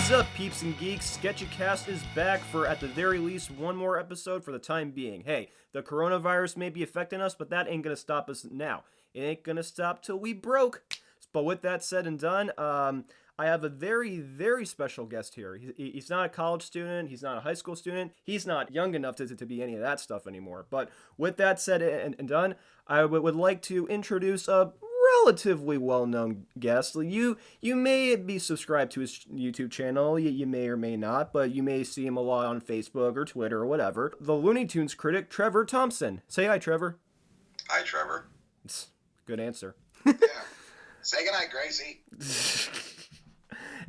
What's up, peeps and geeks? SketchyCast is back for, at the very least, one more episode for the time being. Hey, the coronavirus may be affecting us, but that ain't gonna stop us now. It ain't gonna stop till we broke. But with that said and done, I have a very, very special guest here. He's not a college student. He's not a high school student. He's not young enough to be any of that stuff anymore. But with that said and done, I would like to introduce a relatively well-known guest. You may be subscribed to his YouTube channel. You may or may not, but you may see him a lot on Facebook or Twitter or whatever. The Looney Tunes Critic, Trevor Thompson. Say hi, Trevor. Hi, Trevor. Good answer. Yeah. Say goodnight, Gracie.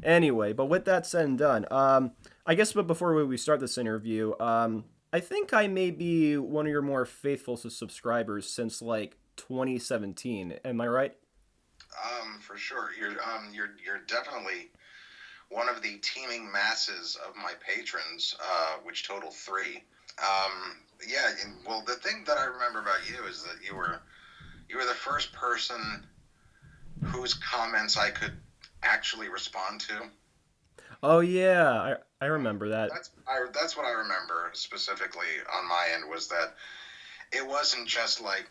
Anyway, but with that said and done, I guess but before we start this interview, I think I may be one of your more faithful subscribers since like 2017. Am I right? For sure. You're definitely one of the teeming masses of my patrons, which total 3. Yeah. Well, the thing that I remember about you is that you were the first person whose comments I could actually respond to. Oh yeah, I remember that. That's what I remember specifically on my end, was that it wasn't just like,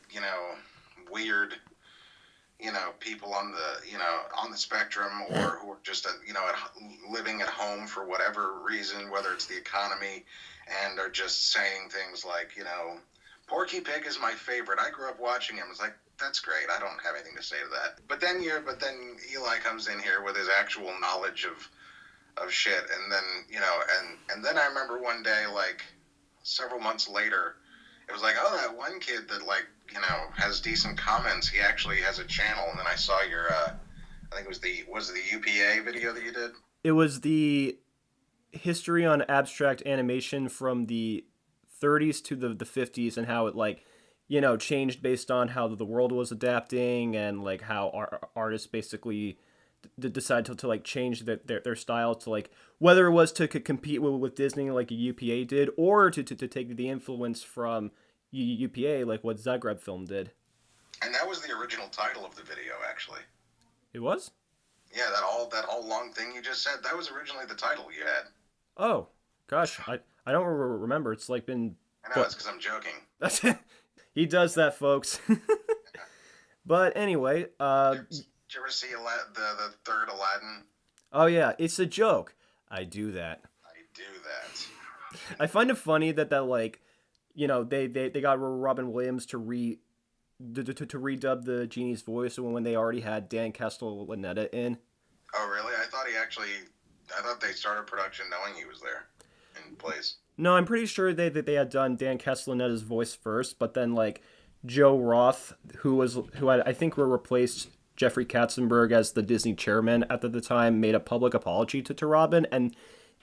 weird, people on the spectrum, or who are just living at home for whatever reason, whether it's the economy, and are just saying things like, Porky Pig is my favorite. I grew up watching him. It's like, that's great. I don't have anything to say to that. But then Eli comes in here with his actual knowledge of shit, and then and then I remember one day, like several months later, it was like, oh, that one kid that has decent comments, he actually has a channel. And then I saw your I think it was the UPA video that you did. It was the history on abstract animation from the 30s to the 50s, and how it changed based on how the world was adapting, and like how artists basically decide to change their style to whether it was to compete with Disney like a UPA did, or to take the influence from UPA like what Zagreb Film did. And that was the original title of the video, actually. It was? Yeah, that all long thing you just said, that was originally the title you had. Oh, gosh, I don't remember. It's been... I know, it's because I'm joking. That's it. He does that, folks. But anyway, Did you ever see the third Aladdin? Oh yeah, it's a joke. I do that. I find it funny that they got Robin Williams to redub the genie's voice when they already had Dan Castellaneta in. Oh really? I thought they started production knowing he was there in place. No, I'm pretty sure they had done Dan Castellaneta's voice first, but then Joe Roth, who I think replaced Jeffrey Katzenberg as the Disney chairman at the time, made a public apology to Robin, and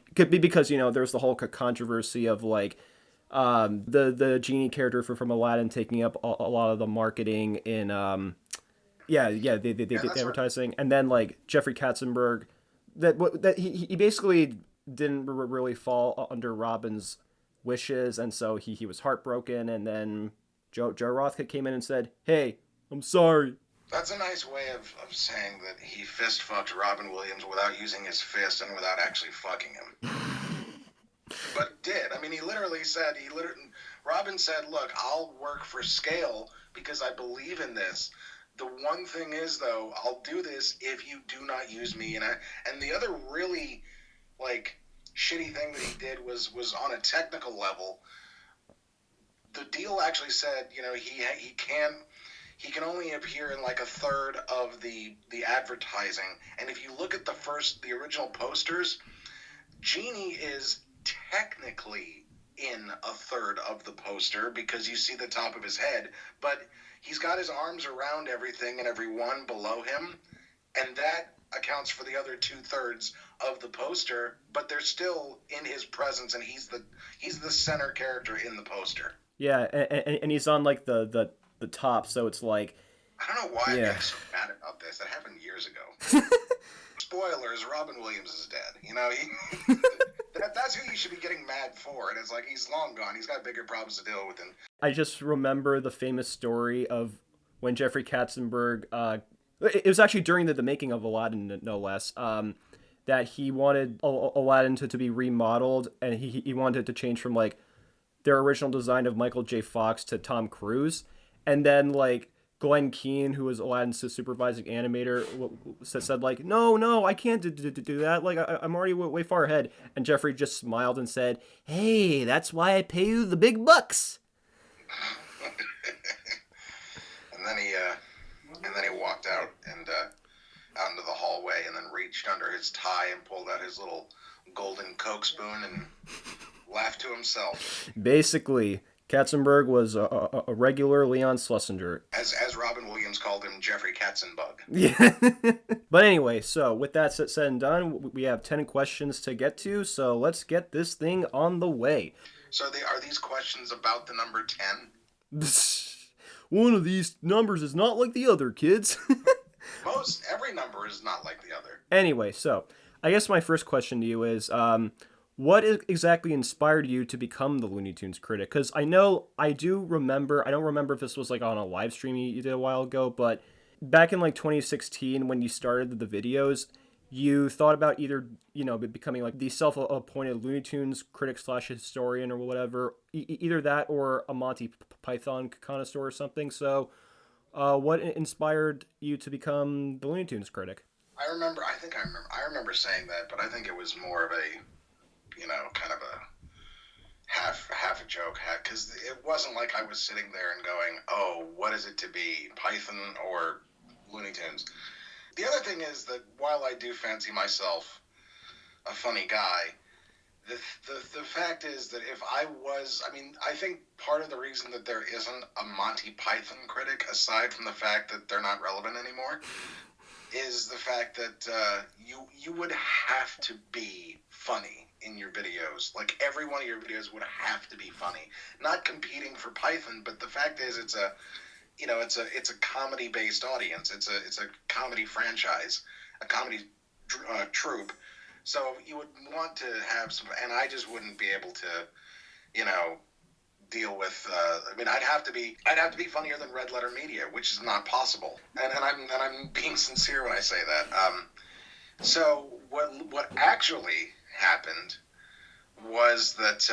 it could be because there's the whole controversy of the genie character from Aladdin taking up a lot of the marketing in the advertising, and then Jeffrey Katzenberg that he basically didn't really fall under Robin's wishes, and so he was heartbroken, and then Joe Roth came in and said, "Hey, I'm sorry." That's a nice way of saying that he fist fucked Robin Williams without using his fist and without actually fucking him. But did. I mean, Robin said, look, I'll work for scale because I believe in this. The one thing is, though, I'll do this if you do not use me. And the other really, shitty thing that he did was on a technical level. The deal actually said, he can only appear in a third of the advertising. And if you look at the original posters, Genie is technically in a third of the poster because you see the top of his head, but he's got his arms around everything and everyone below him, and that accounts for the other 2/3 of the poster, but they're still in his presence, and he's the center character in the poster. Yeah, and he's on the top, so it's I don't know why I'm getting so mad about this. That happened years ago. Spoilers, Robin Williams is dead. That's who you should be getting mad for, and it's he's long gone. He's got bigger problems to deal with. And I just remember the famous story of when Jeffrey Katzenberg, it was actually during the making of Aladdin, no less, that he wanted Aladdin to be remodeled, and he wanted it to change from like their original design of Michael J. Fox to Tom Cruise, and then like Glenn Keane, who was Aladdin's supervising animator, said like, no, I can't do that. Like I'm already way far ahead. And Jeffrey just smiled and said, "Hey, that's why I pay you the big bucks." And then he walked out and out into the hallway, and then reached under his tie and pulled out his little golden Coke spoon and laughed to himself. Basically, Katzenberg was a regular Leon Schlesinger. As Robin Williams called him, Jeffrey Katzenbug. Yeah. But anyway, so with that said and done, we have 10 questions to get to, so let's get this thing on the way. So are these questions about the number 10? One of these numbers is not like the other, kids. Every number is not like the other. Anyway, so I guess my first question to you is, what exactly inspired you to become the Looney Tunes Critic? Because I don't remember if this was like on a live stream you did a while ago, but back in like 2016 when you started the videos, you thought about either, becoming like the self-appointed Looney Tunes critic / historian or whatever, either that or a Monty Python connoisseur or something. So what inspired you to become the Looney Tunes critic? I remember saying that, but I think it was more of a, kind of a half a joke, because it wasn't like I was sitting there and going, oh, what is it to be, Python or Looney Tunes? The other thing is that while I do fancy myself a funny guy, the fact is that if I think part of the reason that there isn't a Monty Python critic, aside from the fact that they're not relevant anymore, is the fact that you would have to be funny in your videos. Like every one of your videos would have to be funny. Not competing for Python, but the fact is it's a comedy based audience. It's a comedy franchise, a comedy troupe. So you would want to have some, and I just wouldn't be able to, deal with. I'd have to be funnier than Red Letter Media, which is not possible. And I'm being sincere when I say that. So what actually happened was that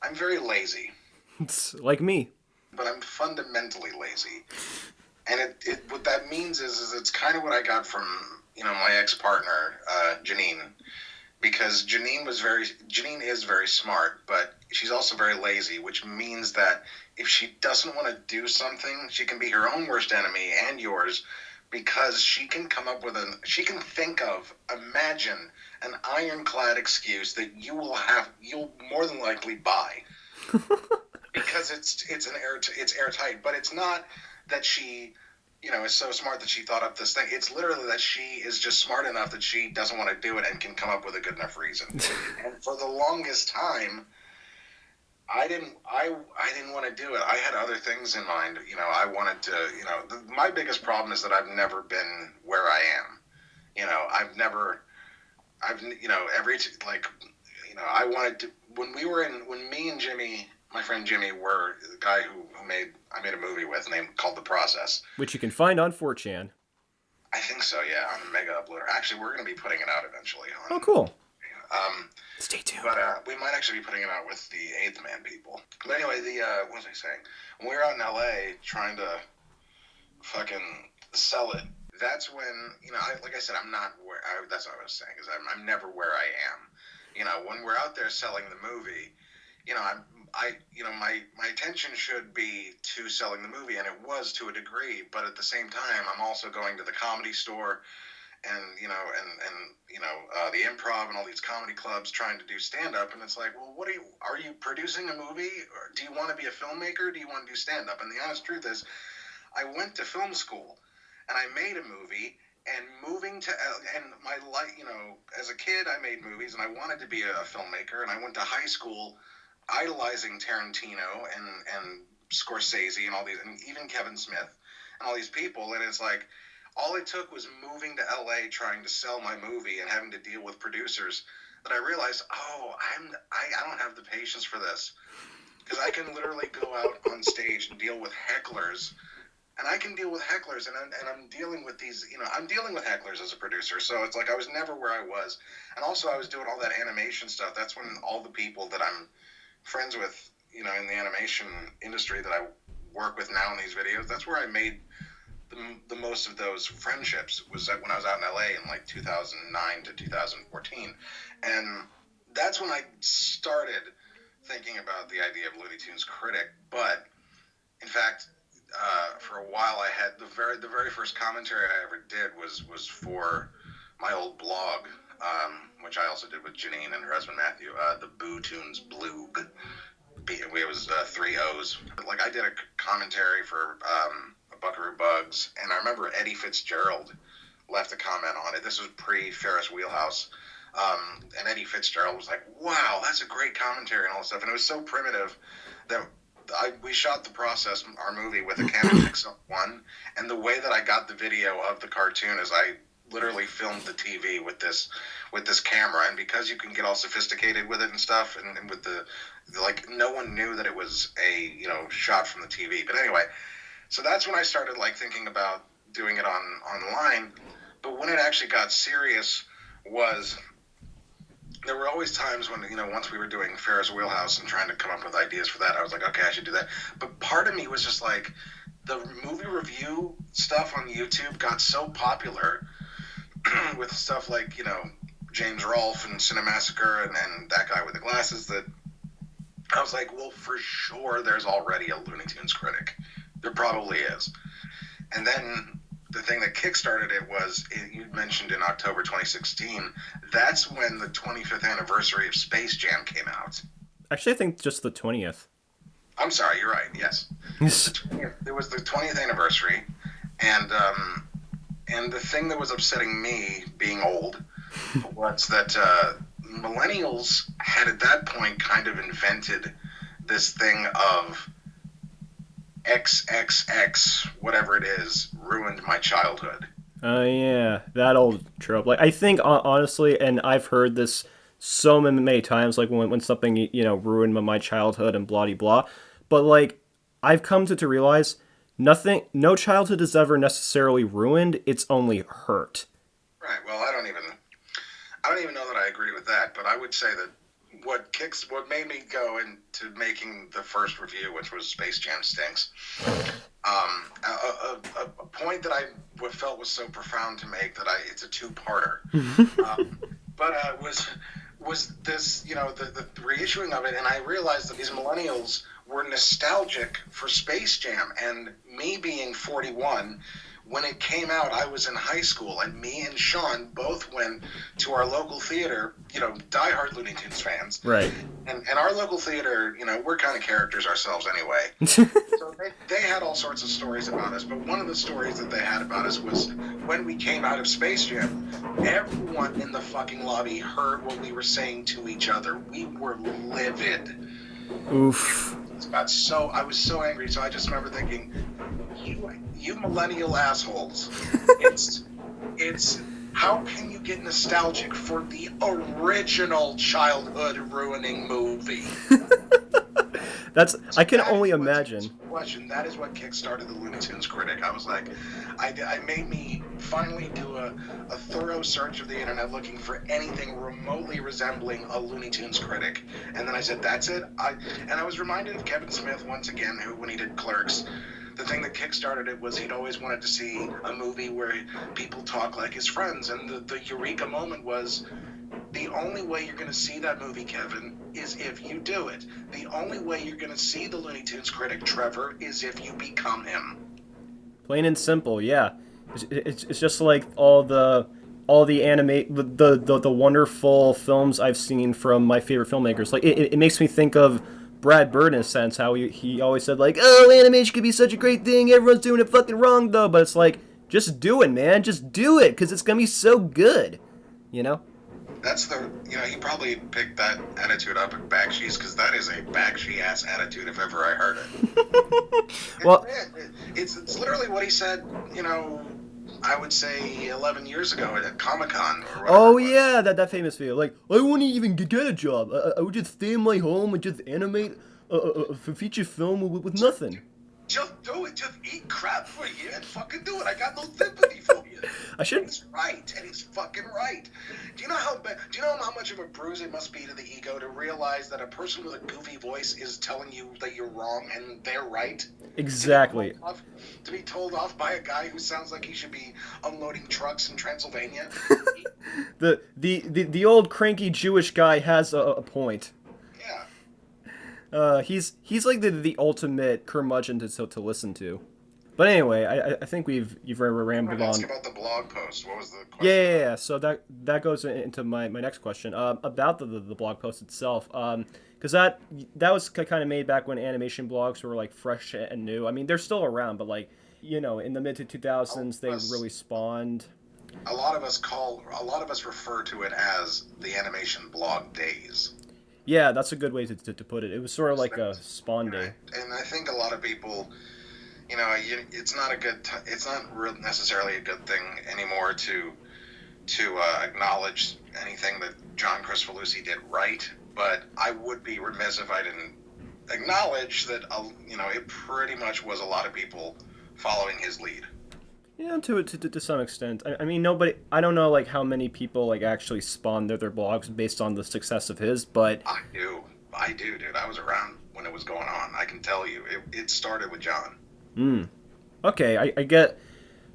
I'm very lazy. It's like me. But I'm fundamentally lazy. And what that means is it's kind of what I got from, my ex-partner, Janine. Because Janine is very smart, but she's also very lazy, which means that if she doesn't want to do something, she can be her own worst enemy and yours, because she can imagine an ironclad excuse that you'll more than likely buy. Because it's airtight, but it's not that she, is so smart that she thought up this thing. It's literally that she is just smart enough that she doesn't want to do it and can come up with a good enough reason. And for the longest time, I didn't want to do it. I had other things in mind. I wanted to, my biggest problem is that I've never been where I am. I wanted to, when me and Jimmy, my friend Jimmy, were the guy who I made a movie with called The Process. Which you can find on 4chan. I think so, yeah, on the Mega Uploader. Actually, we're going to be putting it out eventually. Oh, cool. Stay tuned. But we might actually be putting it out with the Eighth Man people. But anyway, what was I saying? When we were out in L.A. trying to fucking sell it, that's when, like I said, I'm not where, that's what I was saying, is I'm never where I am. When we're out there selling the movie, my attention should be to selling the movie, and it was to a degree, but at the same time, I'm also going to the Comedy Store and the Improv and all these comedy clubs trying to do stand-up, and it's like, well, are you producing a movie, or do you want to be a filmmaker, or do you want to do stand-up? And the honest truth is, I went to film school, and I made a movie, and moving to, and my life, as a kid, I made movies, and I wanted to be a filmmaker, and I went to high school idolizing Tarantino and Scorsese and all these, and even Kevin Smith and all these people, and it's like, all it took was moving to LA trying to sell my movie and having to deal with producers that I realized, I don't have the patience for this, because I can literally go out on stage and deal with hecklers and I can deal with hecklers, and I'm dealing with these, I'm dealing with hecklers as a producer, so it's like I was never where I was. And also I was doing all that animation stuff. That's when all the people that I'm friends with, in the animation industry that I work with now in these videos, that's where I made the most of those friendships, was when I was out in LA in like 2009 to 2014. And that's when I started thinking about the idea of Looney Tunes Critic. But in fact, for a while, I had the very first commentary I ever did was for my old blog, which I also did with Janine and her husband Matthew, the Boo Tunes Bloog. It was 3 O's. Like, I did a commentary for Buckaroo Bugs, and I remember Eddie Fitzgerald left a comment on it. This was pre-Ferris Wheelhouse. And Eddie Fitzgerald was like, wow, that's a great commentary and all this stuff. And it was so primitive that we shot our movie with a Canon XL1, and the way that I got the video of the cartoon is I literally filmed the TV with this camera, and because you can get all sophisticated with it and stuff, and with no one knew that it was a shot from the TV. But anyway, so that's when I started thinking about doing it online. But when it actually got serious was, there were always times when, once we were doing Ferris Wheelhouse and trying to come up with ideas for that, I was like, okay, I should do that. But part of me was just like, the movie review stuff on YouTube got so popular with stuff like, James Rolfe and Cinemassacre and that guy with the glasses, that I was like, well, for sure there's already a Looney Tunes Critic. There probably is. And then the thing that kickstarted it was, you mentioned in October 2016, that's when the 25th anniversary of Space Jam came out. Actually, I think just the 20th. I'm sorry, you're right, yes. It was the 20th anniversary, and the thing that was upsetting me, being old, was that millennials had at that point kind of invented this thing of XXX, whatever it is, ruined my childhood. Oh, yeah, that old trope. I think, honestly, and I've heard this so many times, when something, ruined my childhood and blah, blah, but, I've come to realize no childhood is ever necessarily ruined, it's only hurt. Right, well, I don't even know that I agree with that, but I would say that what made me go into making the first review, which was Space Jam Stinks, a point that I felt was so profound to make that it's a two-parter, was this, the reissuing of it, and I realized that these millennials were nostalgic for Space Jam, and me being 41, when it came out, I was in high school, and me and Sean both went to our local theater, diehard Looney Tunes fans. Right. And our local theater, we're kind of characters ourselves anyway. So they had all sorts of stories about us, but one of the stories that they had about us was when we came out of Space Jam, everyone in the fucking lobby heard what we were saying to each other. We were livid. Oof. I was so angry, so I just remember thinking, you millennial assholes, it's how can you get nostalgic for the original childhood ruining movie? I can only imagine. That is what kickstarted the Looney Tunes Critic. I was like, I made me finally do a thorough search of the internet looking for anything remotely resembling a Looney Tunes Critic. And then I said, that's it. I was reminded of Kevin Smith once again, who, when he did Clerks, the thing that kickstarted it was he'd always wanted to see a movie where people talk like his friends. And the eureka moment was, the only way you're going to see that movie, Kevin, is if you do it. The only way you're going to see the Looney Tunes Critic, Trevor, is if you become him. Plain and simple, yeah. It's just like all the the wonderful films I've seen from my favorite filmmakers. It makes me think of Brad Bird in a sense, how he always said oh, animation could be such a great thing, everyone's doing it fucking wrong though, but it's just do it, man, just do it, because it's gonna be so good, That's he probably picked that attitude up at Bakshi's, because that is a Bakshi-ass attitude if ever I heard it. Well, it's literally what he said, I would say 11 years ago at Comic-Con or whatever. Oh yeah, that famous video. I wouldn't even get a job. I would just stay in my home and just animate a feature film with nothing. Just do it. Just eat crap for a year and fucking do it. I got no sympathy for you. I should. He's right, and he's fucking right. Do you know how much of a bruise it must be to the ego to realize that a person with a goofy voice is telling you that you're wrong and they're right? Exactly. To be told off by a guy who sounds like he should be unloading trucks in Transylvania. the old cranky Jewish guy has a point. Yeah. He's like the ultimate curmudgeon to listen to. But anyway, I think you've rambled on. Ask about the blog post. What was the question? Yeah. So that goes into my next question about the blog post itself. Because that was kind of made back when animation blogs were like fresh and new. I mean, they're still around, but like, you know, in the mid 2000s they really spawned. A lot of us refer to it as the animation blog days. Yeah, that's a good way to put it. It was sort of like a spawn day. And I think a lot of people, you know, it's not necessarily a good thing anymore to acknowledge anything that John Kricfalusi did right. But I would be remiss if I didn't acknowledge that, you know, it pretty much was a lot of people following his lead. Yeah, to some extent. I mean, I don't know like how many people like actually spawned their blogs based on the success of his, but I do, dude. I was around when it was going on. I can tell you, it started with John. Okay, I get.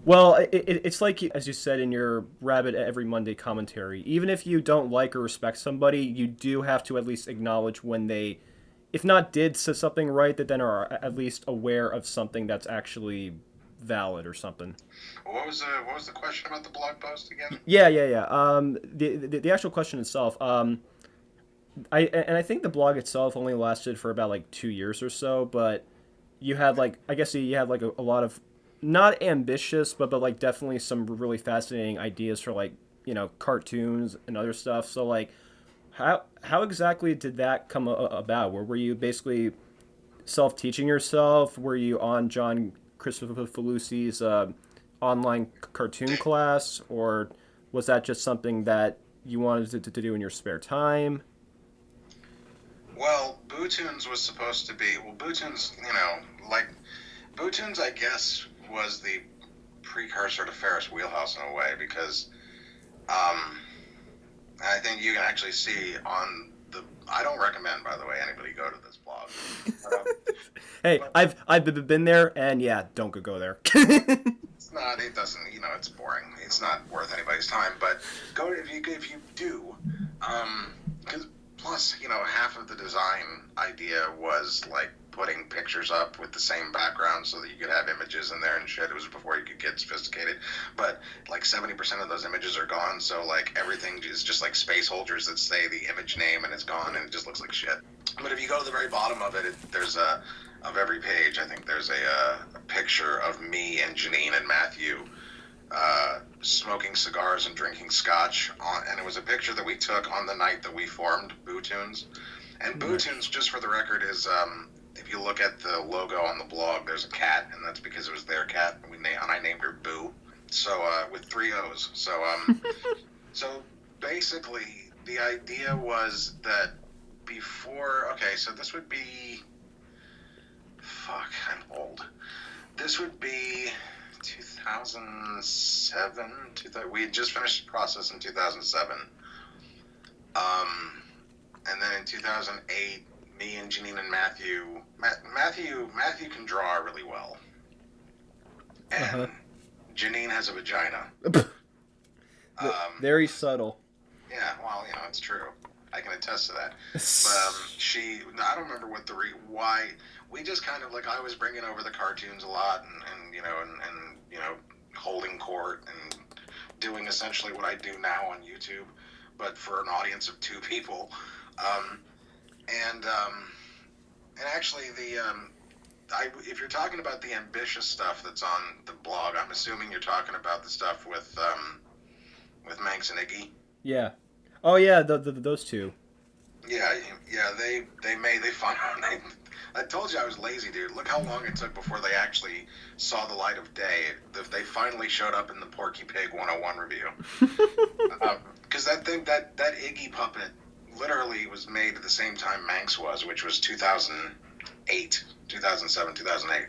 Well, it's like, as you said in your Rabbit Every Monday commentary, even if you don't like or respect somebody, you do have to at least acknowledge when they, if not did something right, that then are at least aware of something that's actually valid or something. What was the question about the blog post again? Yeah. The actual question itself. I think the blog itself only lasted for about like 2 years or so, but you had like, I guess you had like a lot of not ambitious, but like definitely some really fascinating ideas for like, you know, cartoons and other stuff. So like, how exactly did that come about? Were you basically self-teaching yourself? Were you on John Kricfalusi's online cartoon class, or was that just something that you wanted to do in your spare time? Well, Bootoons was supposed to be... Well, Bootoons, you know, like... Bootoons, I guess, was the precursor to Ferris Wheelhouse in a way, because I think you can actually see on the... I don't recommend, by the way, anybody go to this blog. Hey, I've been there, and yeah, don't go there. It's not. It doesn't. You know, it's boring. It's not worth anybody's time. But go if you do, because plus, you know, half of the design idea was like putting pictures up with the same background so that you could have images in there and shit. It was before you could get sophisticated. But like 70% of those images are gone. So like everything is just like space holders that say the image name and it's gone and it just looks like shit. But if you go to the very bottom of it, there's of every page, I think there's a picture of me and Janine and Matthew smoking cigars and drinking scotch. And it was a picture that we took on the night that we formed Bootoons. And Bootoons, just for the record, is if you look at the logo on the blog, there's a cat, and that's because it was their cat, and I named her Boo. So with 3 O's. So so basically, the idea was that before. Okay, so this would be. Fuck, I'm old. This would be 2007. We had just finished the process in 2007. And then in 2008, me and Janine and Matthew can draw really well. And Janine has a vagina. Very subtle. Yeah, well, you know, it's true. I can attest to that. But I don't remember why. We just kind of, like, I was bringing over the cartoons a lot and you know, holding court and doing essentially what I do now on YouTube, but for an audience of 2 people. And actually if you're talking about the ambitious stuff that's on the blog, I'm assuming you're talking about the stuff with Manx and Iggy. Yeah. Oh yeah, those 2. Yeah. They I told you I was lazy, dude. Look how long it took before they actually saw the light of day. They finally showed up in the Porky Pig 101 review. Because that Iggy puppet literally was made at the same time Manx was, which was 2007, 2008.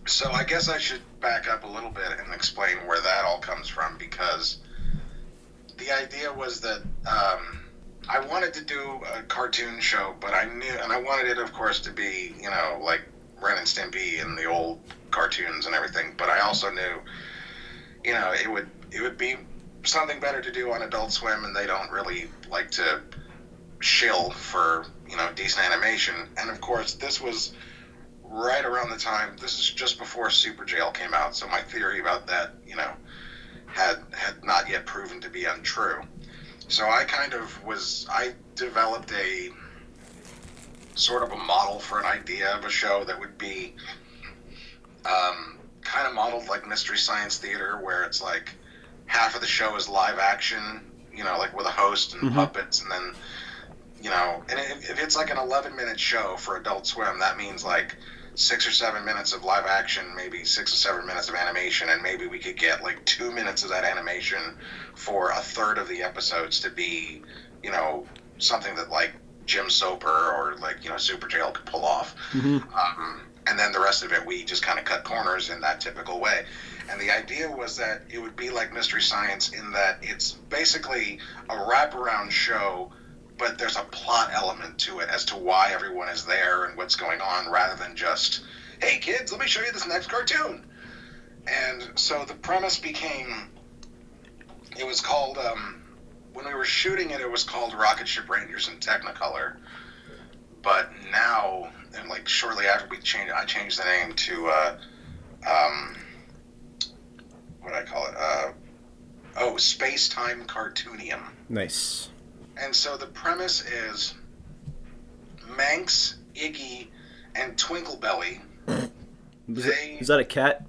So I guess I should back up a little bit and explain where that all comes from, because the idea was that I wanted to do a cartoon show, but I knew, and I wanted it, of course, to be, like Ren and Stimpy and the old cartoons and everything. But I also knew, it would be something better to do on Adult Swim, and they don't really like to shill for decent animation. And of course, this was right around the time. This is just before Super Jail came out, so my theory about that, had not yet proven to be untrue. So I developed a sort of a model for an idea of a show that would be kind of modeled like Mystery Science Theater, where it's like half of the show is live action, like with a host and puppets, and then, and if it's like an 11-minute show for Adult Swim, that means like 6 or 7 minutes of live action, maybe 6 or 7 minutes of animation, and maybe we could get like 2 minutes of that animation for a third of the episodes to be, something that like Jim Soper or like, Super Jail could pull off. And then the rest of it, we just kind of cut corners in that typical way. And the idea was that it would be like Mystery Science in that it's basically a wraparound show, but there's a plot element to it as to why everyone is there and what's going on, rather than just, hey kids, let me show you this next cartoon. And so the premise became, it was called, when we were shooting it, it was called Rocket Ship Rangers in Technicolor. But now, and like shortly after I changed the name to, what do I call it? Space Time Cartoonium. Nice. And so the premise is Manx, Iggy, and Twinklebelly. Is that a cat?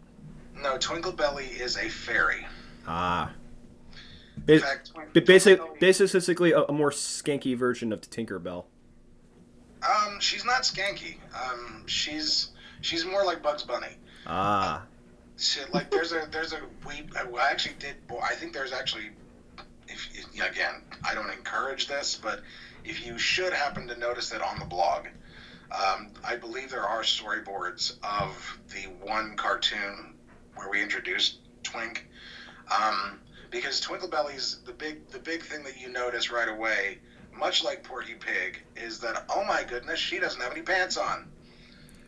No, Twinklebelly is a fairy. Ah. In fact, Basically a more skanky version of the Tinkerbell. She's not skanky. She's more like Bugs Bunny. Ah. Like there's a I think there's actually, again, I don't encourage this, but if you should happen to notice it on the blog, I believe there are storyboards of the one cartoon where we introduced Twink, because Twinklebelly's the big thing that you notice right away, much like Porky Pig, is that, oh my goodness, she doesn't have any pants on.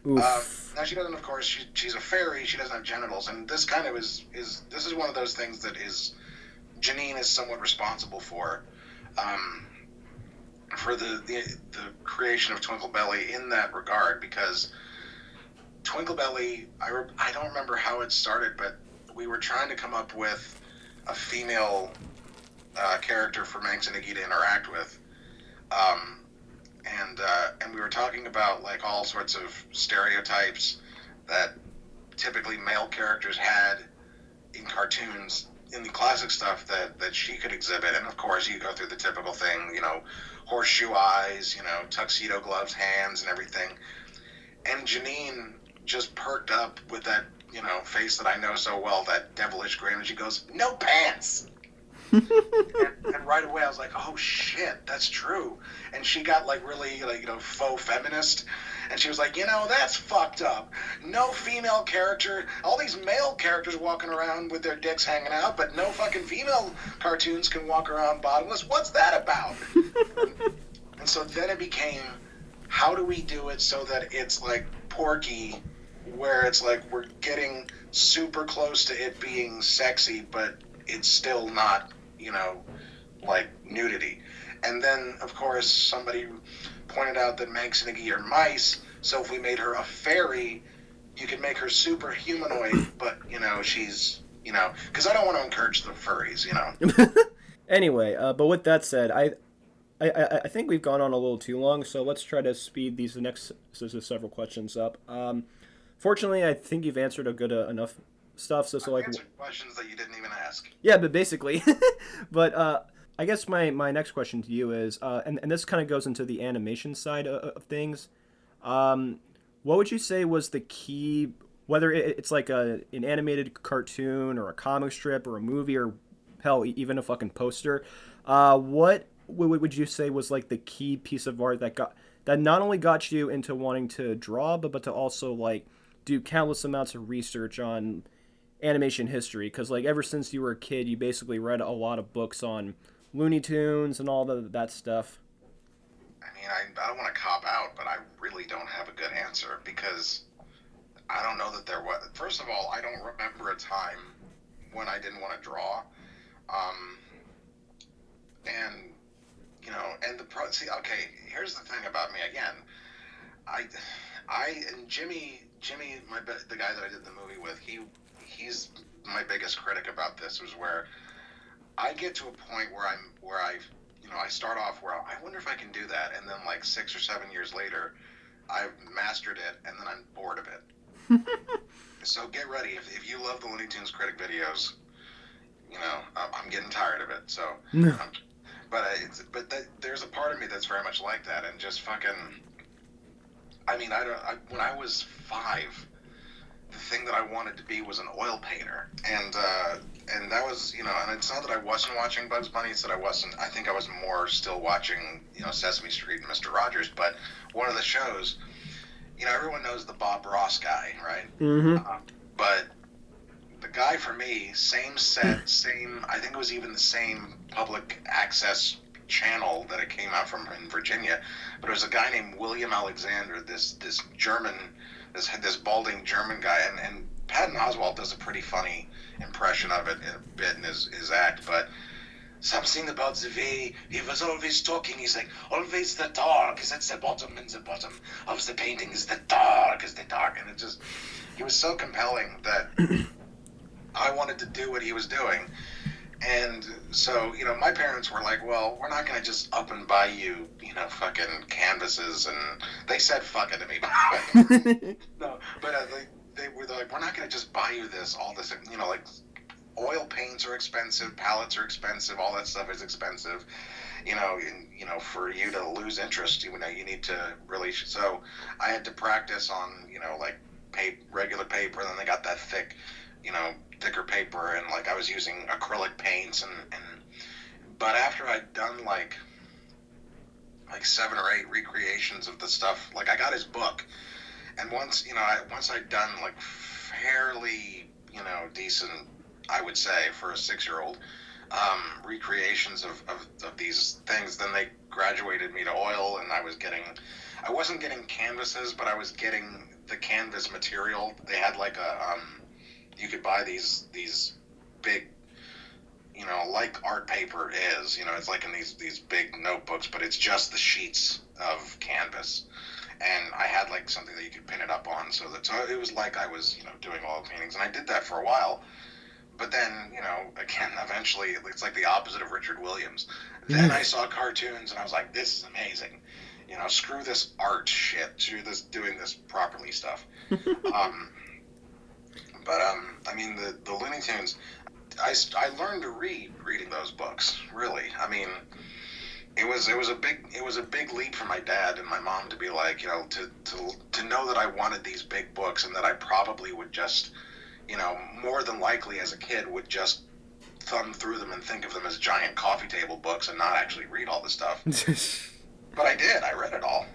Now she doesn't, of course, she's a fairy, she doesn't have genitals, and this kind of this is one of those things that Janine is somewhat responsible for the creation of Twinklebelly in that regard, because Twinklebelly, I don't remember how it started, but we were trying to come up with a female character for Manx and Iggy to interact with, and we were talking about like all sorts of stereotypes that typically male characters had in cartoons, in the classic stuff that she could exhibit. And of course you go through the typical thing, horseshoe eyes, tuxedo gloves, hands, and everything. And Janine just perked up with that, face that I know so well, that devilish grin, and she goes, "No pants!" and right away I was like, oh shit, that's true. And she got like really faux feminist, and she was like, that's fucked up. No female character, all these male characters walking around with their dicks hanging out, but no fucking female cartoons can walk around bottomless. What's that about? And so then it became, how do we do it so that it's like Porky, where it's like we're getting super close to it being sexy, but it's still not, like nudity. And then, of course, somebody pointed out that Manx and Iggy are mice, so if we made her a fairy, you could make her super humanoid, but, she's, because I don't want to encourage the furries, Anyway, but with that said, I think we've gone on a little too long, so let's try to speed these next several questions up. Fortunately, I think you've answered a good enough stuff. So I've answered questions that you didn't even ask. Yeah, but basically, but I guess my next question to you is, and this kind of goes into the animation side of things. What would you say was the key, whether it's like an animated cartoon or a comic strip or a movie or hell, even a fucking poster? What would you say was like the key piece of art that not only got you into wanting to draw, but to also like do countless amounts of research on animation history? Because like ever since you were a kid, you basically read a lot of books on Looney Tunes and all that stuff. I mean, I don't want to cop out, but I really don't have a good answer because I don't know that there was. First of all, I don't remember a time when I didn't want to draw. Um, and and see, okay, here's the thing about me again. I, and Jimmy, the guy that I did the movie with, he's my biggest critic about this. Was where I get to a point where I start off where I wonder if I can do that, and then like 6 or 7 years later, I've mastered it, and then I'm bored of it. So get ready. If you love the Looney Tunes Critic videos, I'm getting tired of it. So, No. there's a part of me that's very much like that, and just fucking. I mean, when I was 5, the thing that I wanted to be was an oil painter, and that was, and it's not that I wasn't watching Bugs Bunny, it's that I think I was more still watching, Sesame Street and Mr. Rogers, but one of the shows, everyone knows the Bob Ross guy, right? Mm-hmm. But the guy for me, same set, I think it was even the same public access channel that it came out from in Virginia, but it was a guy named William Alexander, this German, this balding German guy, and Patton Oswalt does a pretty funny impression of it a bit in his act, but something about the way he was always talking, he's like, always the dark is at the bottom, and the bottom of the painting is the dark, and it just, he was so compelling that I wanted to do what he was doing. And so, my parents were like, well, we're not going to just up and buy you, fucking canvases. And they said fuck it to me. No, but they were like, we're not going to just buy you all this, like oil paints are expensive, palettes are expensive, all that stuff is expensive. For you to lose interest, you need to really. So I had to practice on, like regular paper, and then they got that thick, thicker paper, and like I was using acrylic paints, and but after I'd done like 7 or 8 recreations of the stuff, like I got his book, and once I'd done like fairly decent, I would say, for a 6-year-old, recreations of these things, then they graduated me to oil, and I wasn't getting canvases, but I was getting the canvas material. They had like you could buy these big, like art paper is, it's like in these big notebooks, but it's just the sheets of canvas. And I had like something that you could pin it up on, so it was like I was, doing oil paintings, and I did that for a while. But then, again, eventually, it's like the opposite of Richard Williams. Then I saw cartoons, and I was like, this is amazing. Screw this art shit, screw this doing this properly stuff. I mean, the Looney Tunes, I learned to reading those books, really. I mean, it was a big leap for my dad and my mom to be like, to know that I wanted these big books, and that I probably would just, more than likely as a kid would just thumb through them and think of them as giant coffee table books and not actually read all the stuff. But I did. I read it all,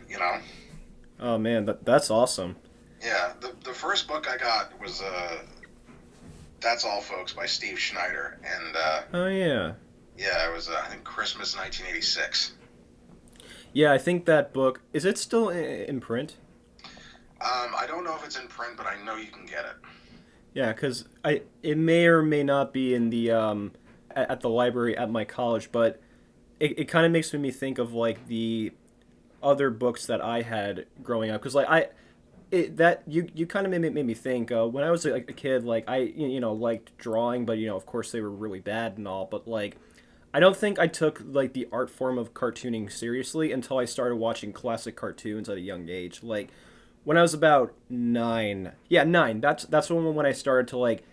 Oh man, that's awesome. Yeah, the first book I got was That's All Folks by Steve Schneider, and Oh yeah. yeah, it was I think Christmas 1986. Yeah, I think that book is it still in print? I don't know if it's in print, but I know you can get it. Yeah, because it may or may not be in the at the library at my college, but it kind of makes me think of like the other books that I had growing up, because like you kind of made me think when I was like a kid, like I liked drawing, but of course they were really bad and all, but like I don't think I took like the art form of cartooning seriously until I started watching classic cartoons at a young age. Like when I was about 9, yeah, 9. That's when I started to like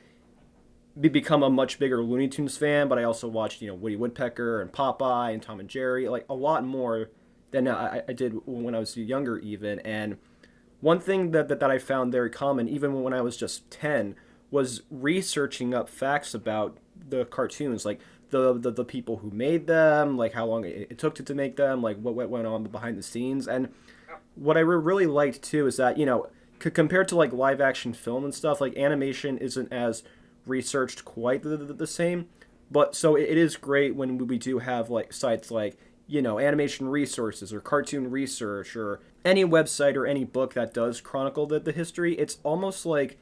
become a much bigger Looney Tunes fan. But I also watched Woody Woodpecker and Popeye and Tom and Jerry, like a lot more than I did when I was younger even. And one thing that I found very common, even when I was just 10, was researching up facts about the cartoons, like the people who made them, like how long it took to make them, like what went on behind the scenes. And what I really liked too is that, compared to like live action film and stuff, like animation isn't as researched quite the same. But so it is great when we do have like sites like, animation resources or cartoon research or any website or any book that does chronicle the history. It's almost like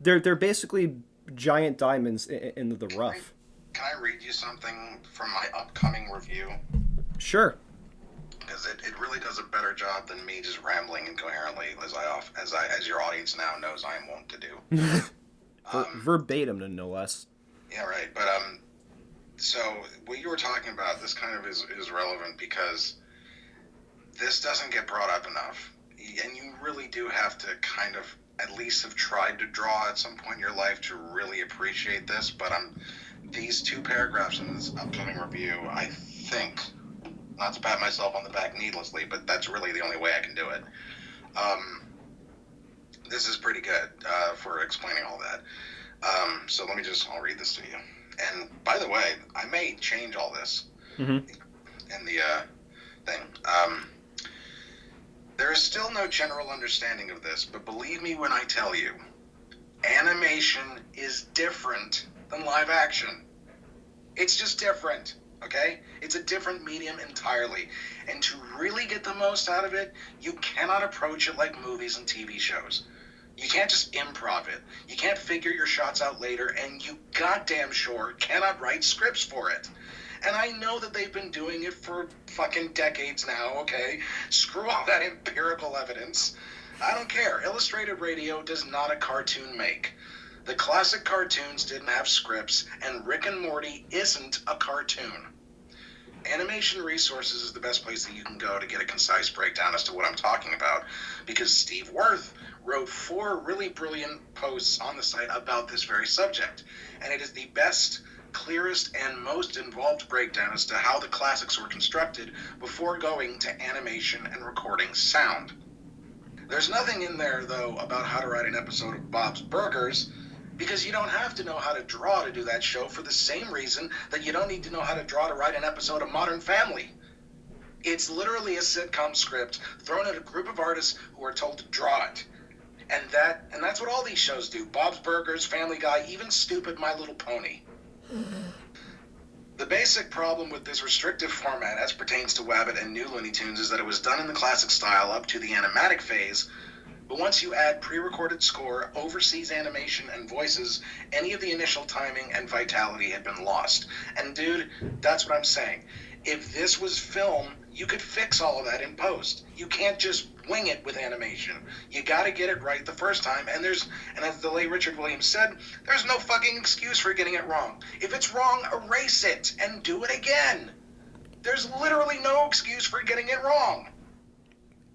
they're basically giant diamonds in the rough. Can I read you something from my upcoming review? Sure. Because it really does a better job than me just rambling incoherently, as your audience now knows I am wont to do. Verbatim, no less. Yeah, right. But so what you were talking about, this kind of is relevant because this doesn't get brought up enough, and you really do have to kind of at least have tried to draw at some point in your life to really appreciate this. But these two paragraphs in this upcoming review, I think, not to pat myself on the back needlessly, but that's really the only way I can do it. This is pretty good for explaining all that. So I'll read this to you. And by the way, I may change all this in the thing. There is still no general understanding of this, but believe me when I tell you, animation is different than live action. It's just different, okay? It's a different medium entirely. And to really get the most out of it, you cannot approach it like movies and TV shows. You can't just improv it. You can't figure your shots out later, and you goddamn sure cannot write scripts for it. And I know that they've been doing it for fucking decades now, okay? Screw all that empirical evidence. I don't care. Illustrated radio does not a cartoon make. The classic cartoons didn't have scripts, and Rick and Morty isn't a cartoon. Animation Resources is the best place that you can go to get a concise breakdown as to what I'm talking about, because Steve Worth wrote 4 really brilliant posts on the site about this very subject, and it is the best, clearest, and most involved breakdown as to how the classics were constructed before going to animation and recording sound. There's nothing in there, though, about how to write an episode of Bob's Burgers, because you don't have to know how to draw to do that show for the same reason that you don't need to know how to draw to write an episode of Modern Family. It's literally a sitcom script thrown at a group of artists who are told to draw it. And that's what all these shows do. Bob's Burgers, Family Guy, even stupid My Little Pony. The basic problem with this restrictive format as pertains to Wabbit and New Looney Tunes is that it was done in the classic style up to the animatic phase, but once you add pre-recorded score, overseas animation, and voices, any of the initial timing and vitality had been lost. And dude, that's what I'm saying. If this was film, you could fix all of that in post. You can't just wing it with animation. You gotta get it right the first time, and as the late Richard Williams said, there's no fucking excuse for getting it wrong. If it's wrong, erase it and do it again. There's literally no excuse for getting it wrong.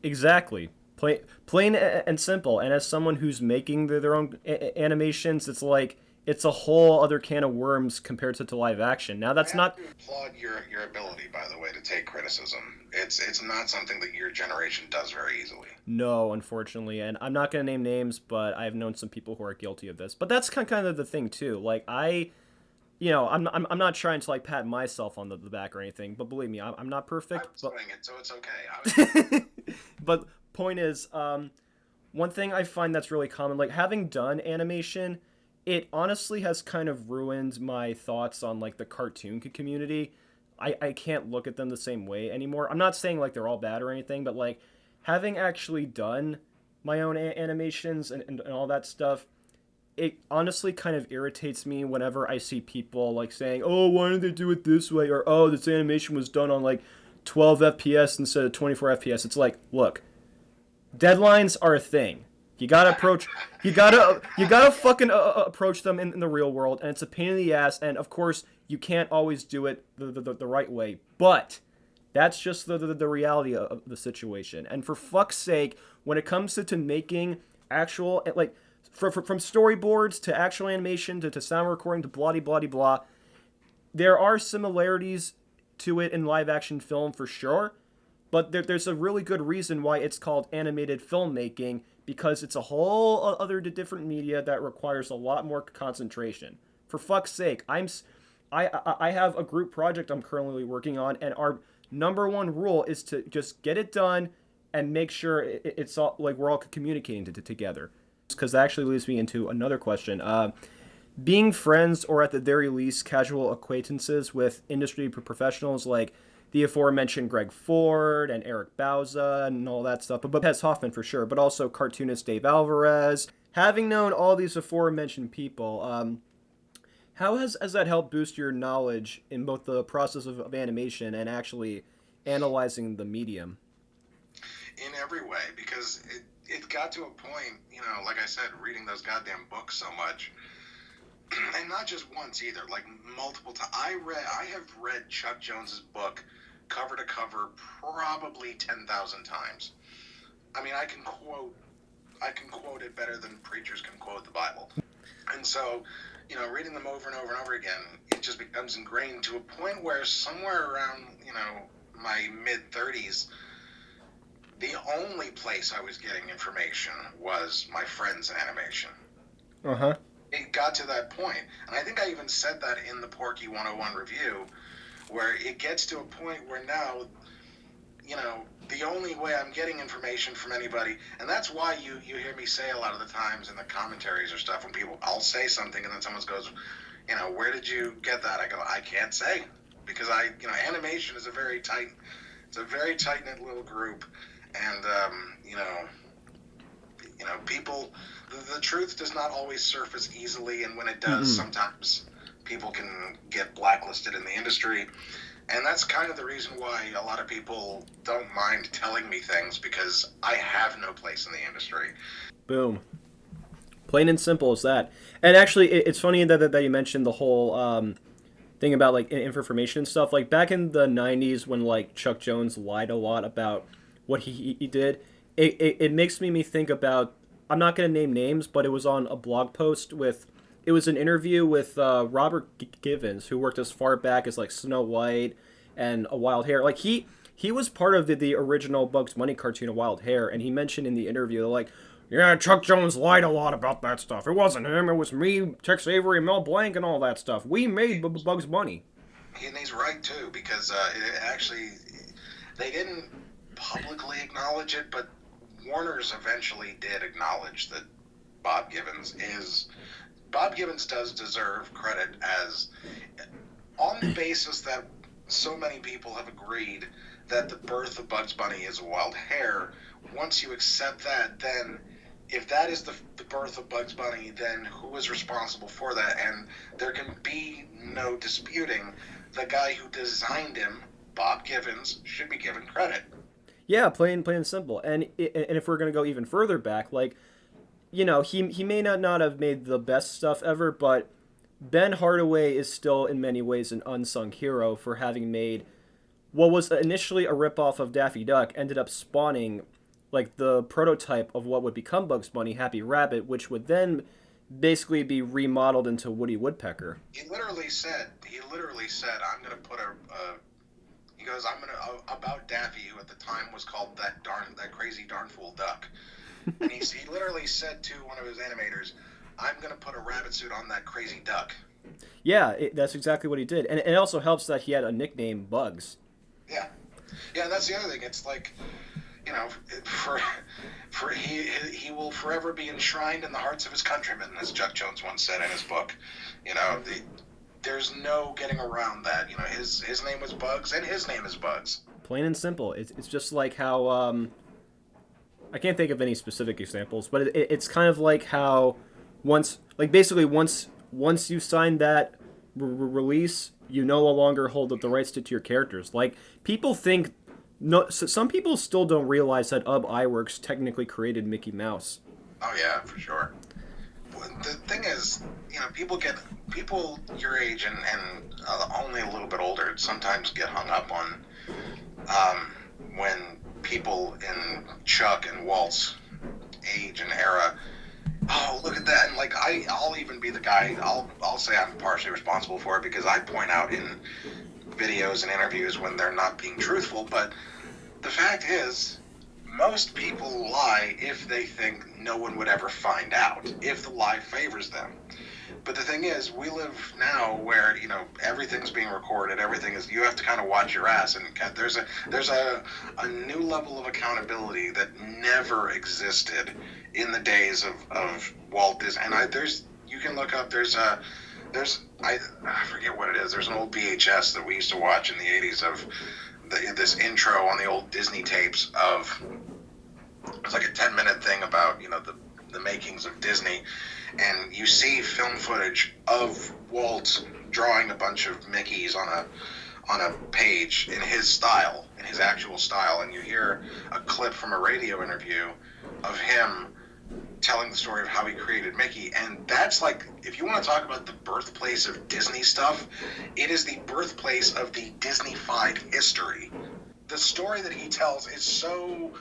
Exactly. Plain and simple. And as someone who's making their own animations, it's like it's a whole other can of worms compared to live action. Now that's not. I have to applaud your ability, by the way, to take criticism. It's not something that your generation does very easily. No, unfortunately, and I'm not gonna name names, but I've known some people who are guilty of this. But that's kind of the thing too. Like I'm not trying to like pat myself on the back or anything, but believe me, I'm not perfect. I was doing it, so it's okay. But point is, one thing I find that's really common, like having done animation, it honestly has kind of ruined my thoughts on like the cartoon community. I can't look at them the same way anymore. I'm not saying like they're all bad or anything, but like having actually done my own animations and all that stuff, it honestly kind of irritates me whenever I see people like saying, oh, why didn't they do it this way? Or, oh, this animation was done on like 12 FPS instead of 24 FPS. It's like, look, deadlines are a thing. You gotta fucking approach them in the real world, and it's a pain in the ass, and of course, you can't always do it the right way, but that's just the reality of the situation. And for fuck's sake, when it comes to making actual, like, from storyboards to actual animation to sound recording to blah blah blah, there are similarities to it in live action film for sure, but there's a really good reason why it's called animated filmmaking, because it's a whole other different media that requires a lot more concentration. For fuck's sake, I have a group project I'm currently working on, and our number one rule is to just get it done and make sure it's all like we're all communicating together. Because that actually leads me into another question. Being friends or at the very least casual acquaintances with industry professionals like the aforementioned Greg Ford and Eric Bauza and all that stuff, but Pez Hoffman for sure, but also cartoonist Dave Alvarez. Having known all these aforementioned people, how has that helped boost your knowledge in both the process of animation and actually analyzing the medium? In every way, because it got to a point, like I said, reading those goddamn books so much, and not just once either, like multiple times. I have read Chuck Jones's book cover to cover probably 10,000 times. I mean, I can quote it better than preachers can quote the Bible. And so, reading them over and over and over again, it just becomes ingrained to a point where somewhere around, my mid-30s, the only place I was getting information was my friends in animation. Uh-huh. It got to that point, and I think I even said that in the Porky 101 review, where it gets to a point where now, the only way I'm getting information from anybody, and that's why you hear me say a lot of the times in the commentaries or stuff, when I'll say something and then someone goes, where did you get that? I go, I can't say, because animation is a very tight-knit little group, and, people, the truth does not always surface easily, and when it does, sometimes people can get blacklisted in the industry. And that's kind of the reason why a lot of people don't mind telling me things, because I have no place in the industry. Boom. Plain and simple as that. And actually, it's funny that you mentioned the whole thing about like information and stuff. Like back in the 90s when like Chuck Jones lied a lot about what he did, it makes me think about, I'm not going to name names, but it was on a blog post it was an interview with Robert Givens, who worked as far back as like Snow White and A Wild Hare. Like he was part of the original Bugs Bunny cartoon, A Wild Hare, and he mentioned in the interview, like, yeah, Chuck Jones lied a lot about that stuff. It wasn't him, it was me, Tex Avery, Mel Blanc, and all that stuff. We made Bugs Bunny. And he's right, too, because they didn't publicly acknowledge it, but Warner's eventually did acknowledge that Bob Givens does deserve credit, as on the basis that so many people have agreed that the birth of Bugs Bunny is A Wild Hare. Once you accept that, then if that is the birth of Bugs Bunny, then who is responsible for that? And there can be no disputing the guy who designed him, Bob Givens, should be given credit. Yeah, plain and simple. And if we're going to go even further back, like, he may not have made the best stuff ever, but Ben Hardaway is still in many ways an unsung hero for having made what was initially a ripoff of Daffy Duck, ended up spawning like the prototype of what would become Bugs Bunny, Happy Rabbit, which would then basically be remodeled into Woody Woodpecker. He literally said, I'm going to put he goes, I'm going to, about Daffy, who at the time was called that crazy darn fool duck. And he literally said to one of his animators, I'm going to put a rabbit suit on that crazy duck. Yeah, that's exactly what he did. And it also helps that he had a nickname, Bugs. Yeah. Yeah, and that's the other thing. It's like, he will forever be enshrined in the hearts of his countrymen, as Chuck Jones once said in his book. There's no getting around that. His name was Bugs, and his name is Bugs. Plain and simple. It's just like how, I can't think of any specific examples, but it's kind of like how once you sign that release, you no longer hold the rights to your characters. Like, people think, some people still don't realize that Ub Iwerks technically created Mickey Mouse. Oh yeah, for sure. The thing is, people your age and only a little bit older sometimes get hung up on when people in Chuck and Walt's age and era, oh, look at that, and like I'll even be the guy, I'll say I'm partially responsible for it, because I point out in videos and interviews when they're not being truthful. But the fact is, most people lie if they think no one would ever find out, if the lie favors them. But the thing is, we live now where, you know, everything's being recorded. You have to kind of watch your ass, and there's a new level of accountability that never existed in the days of Walt Disney. And you can look up. I forget what it is. There's an old VHS that we used to watch in the 80s of this intro on the old Disney tapes of. It's like a 10-minute thing about, you know, the makings of Disney, and you see film footage of Walt drawing a bunch of Mickeys on a page in his style, in his actual style, and you hear a clip from a radio interview of him telling the story of how he created Mickey. And that's like, if you want to talk about the birthplace of Disney stuff, it is the birthplace of the Disney-fied history. The story that he tells is so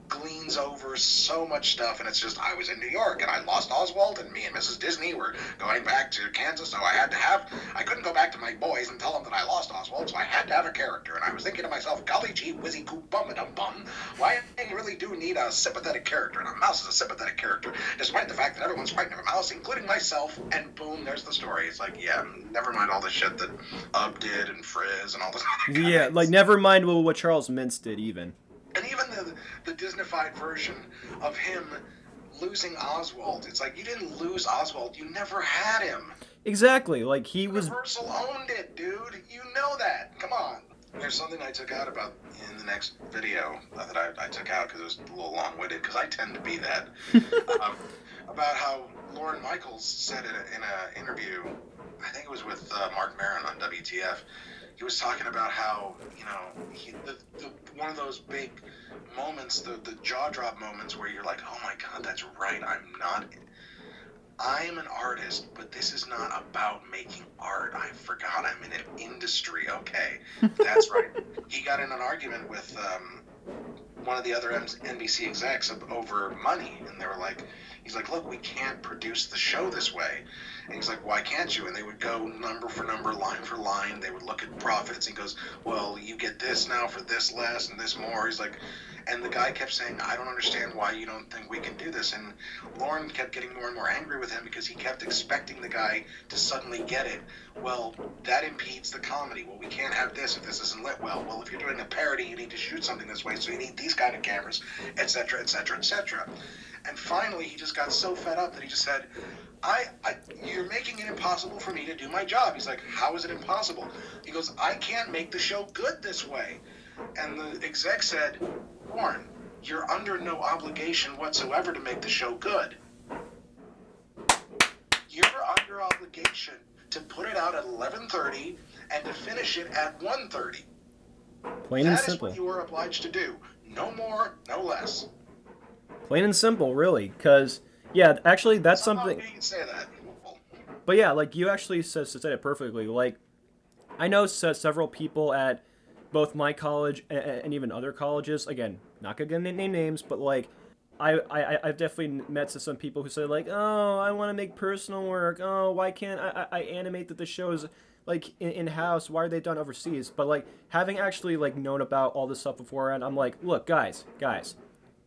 gleans over so much stuff, and it's just, I was in New York and I lost Oswald, and me and Mrs. Disney were going back to Kansas, so I couldn't go back to my boys and tell them that I lost Oswald, so I had to have a character. And I was thinking to myself, golly gee whizzy coo bum a bum, why I really do need a sympathetic character, and a mouse is a sympathetic character, despite the fact that everyone's frightened of a mouse, including myself. And boom, there's the story. It's like, yeah, never mind all the shit that Ub did and Frizz and all this. Yeah, like never mind what Charles Mintz did even. And even the Disney-fied version of him losing Oswald, it's like, you didn't lose Oswald, you never had him. Exactly, like he was... Universal owned it, dude. You know that. Come on. There's something I took out about in the next video that I took out because it was a little long-winded, because I tend to be that, about how Lorne Michaels said in an interview, I think it was with Mark Maron on WTF, he was talking about how, you know, one of those big moments, the jaw drop moments where you're like, oh my God, that's right. I am an artist, but this is not about making art. I forgot I'm in an industry. Okay, that's right. He got in an argument with one of the other NBC execs over money, and they were like, he's like, look, we can't produce the show this way. And he's like, why can't you? And they would go number for number, line for line. They would look at profits. He goes, well, you get this now for this less and this more. He's like, and the guy kept saying, I don't understand why you don't think we can do this. And Lorne kept getting more and more angry with him because he kept expecting the guy to suddenly get it. Well, that impedes the comedy. Well, we can't have this if this isn't lit well. Well, if you're doing a parody, you need to shoot something this way, so you need these kind of cameras, etc., etc., etc. And finally, he just got so fed up that he just said, you're making it impossible for me to do my job. He's like, how is it impossible? He goes, I can't make the show good this way. And the exec said, Warren, you're under no obligation whatsoever to make the show good. You're under obligation to put it out at 11:30 and to finish it at 1:30. Plain and simple. That is what you are obliged to do. No more, no less. Plain and simple, really, because, yeah, actually, that's something... You can say that. But yeah, like, you actually said it perfectly. Like, I know several people at both my college and even other colleges, again, not gonna name names, but, like, I've definitely met some people who say, like, oh, I want to make personal work, oh, why can't I animate the shows, like, in-house, why are they done overseas? But, like, having actually, like, known about all this stuff beforehand, I'm like, look, guys,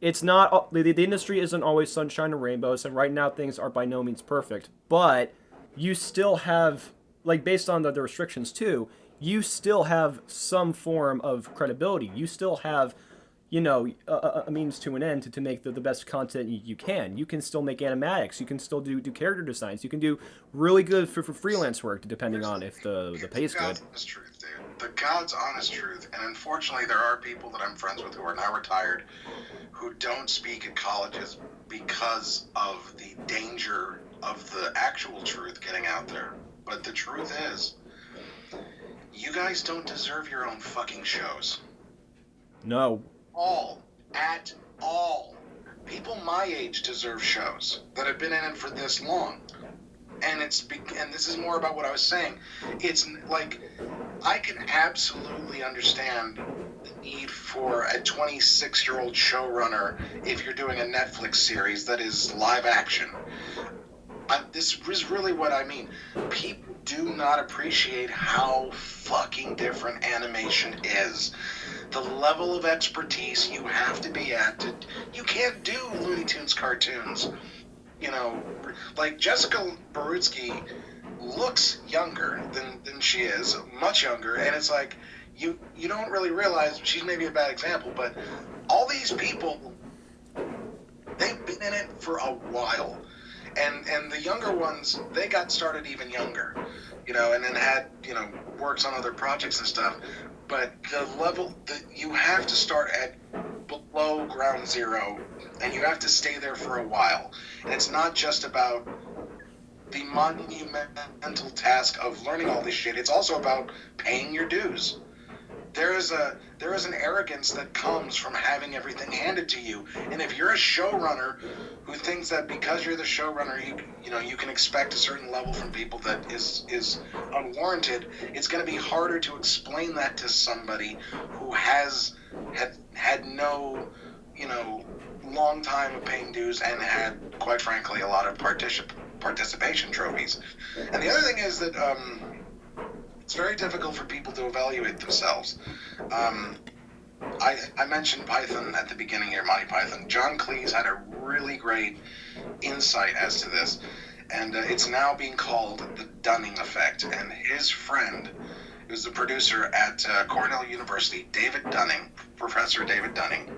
it's not, the industry isn't always sunshine and rainbows, and right now things are by no means perfect, but you still have, like, based on the restrictions too, you still have some form of credibility. You still have, you know, a means to an end to make the best content you can. You can still make animatics. You can still do character designs. You can do really good for freelance work, depending on if the pay is good. The God's honest truth, dude. The God's honest truth. And unfortunately, there are people that I'm friends with who are now retired who don't speak at colleges because of the danger of the actual truth getting out there. But the truth is, you guys don't deserve your own fucking shows. No. At all. People my age deserve shows that have been in it for this long. And this is more about what I was saying. It's like, I can absolutely understand the need for a 26-year-old showrunner if you're doing a Netflix series that is live action. This is really what I mean. People do not appreciate how fucking different animation is. The level of expertise you have to be at. You can't do Looney Tunes cartoons. You know, like Jessica Barutsky looks younger than she is, much younger, and it's like you don't really realize she's maybe a bad example, but all these people, they've been in it for a while, and the younger ones, they got started even younger, and then had works on other projects and stuff. But the level that you have to start at below ground zero, and you have to stay there for a while, and it's not just about the monumental task of learning all this shit. It's also about paying your dues. There is an arrogance that comes from having everything handed to you, and if you're a showrunner who thinks that because you're the showrunner, you can expect a certain level from people that is unwarranted, it's going to be harder to explain that to somebody who had no long time of paying dues and had, quite frankly, a lot of participation trophies. And the other thing is that it's very difficult for people to evaluate themselves. I mentioned Python at the beginning here, Monty Python. John Cleese had a really great insight as to this, and it's now being called the Dunning effect. And his friend, who's the producer at Cornell University, Professor David Dunning,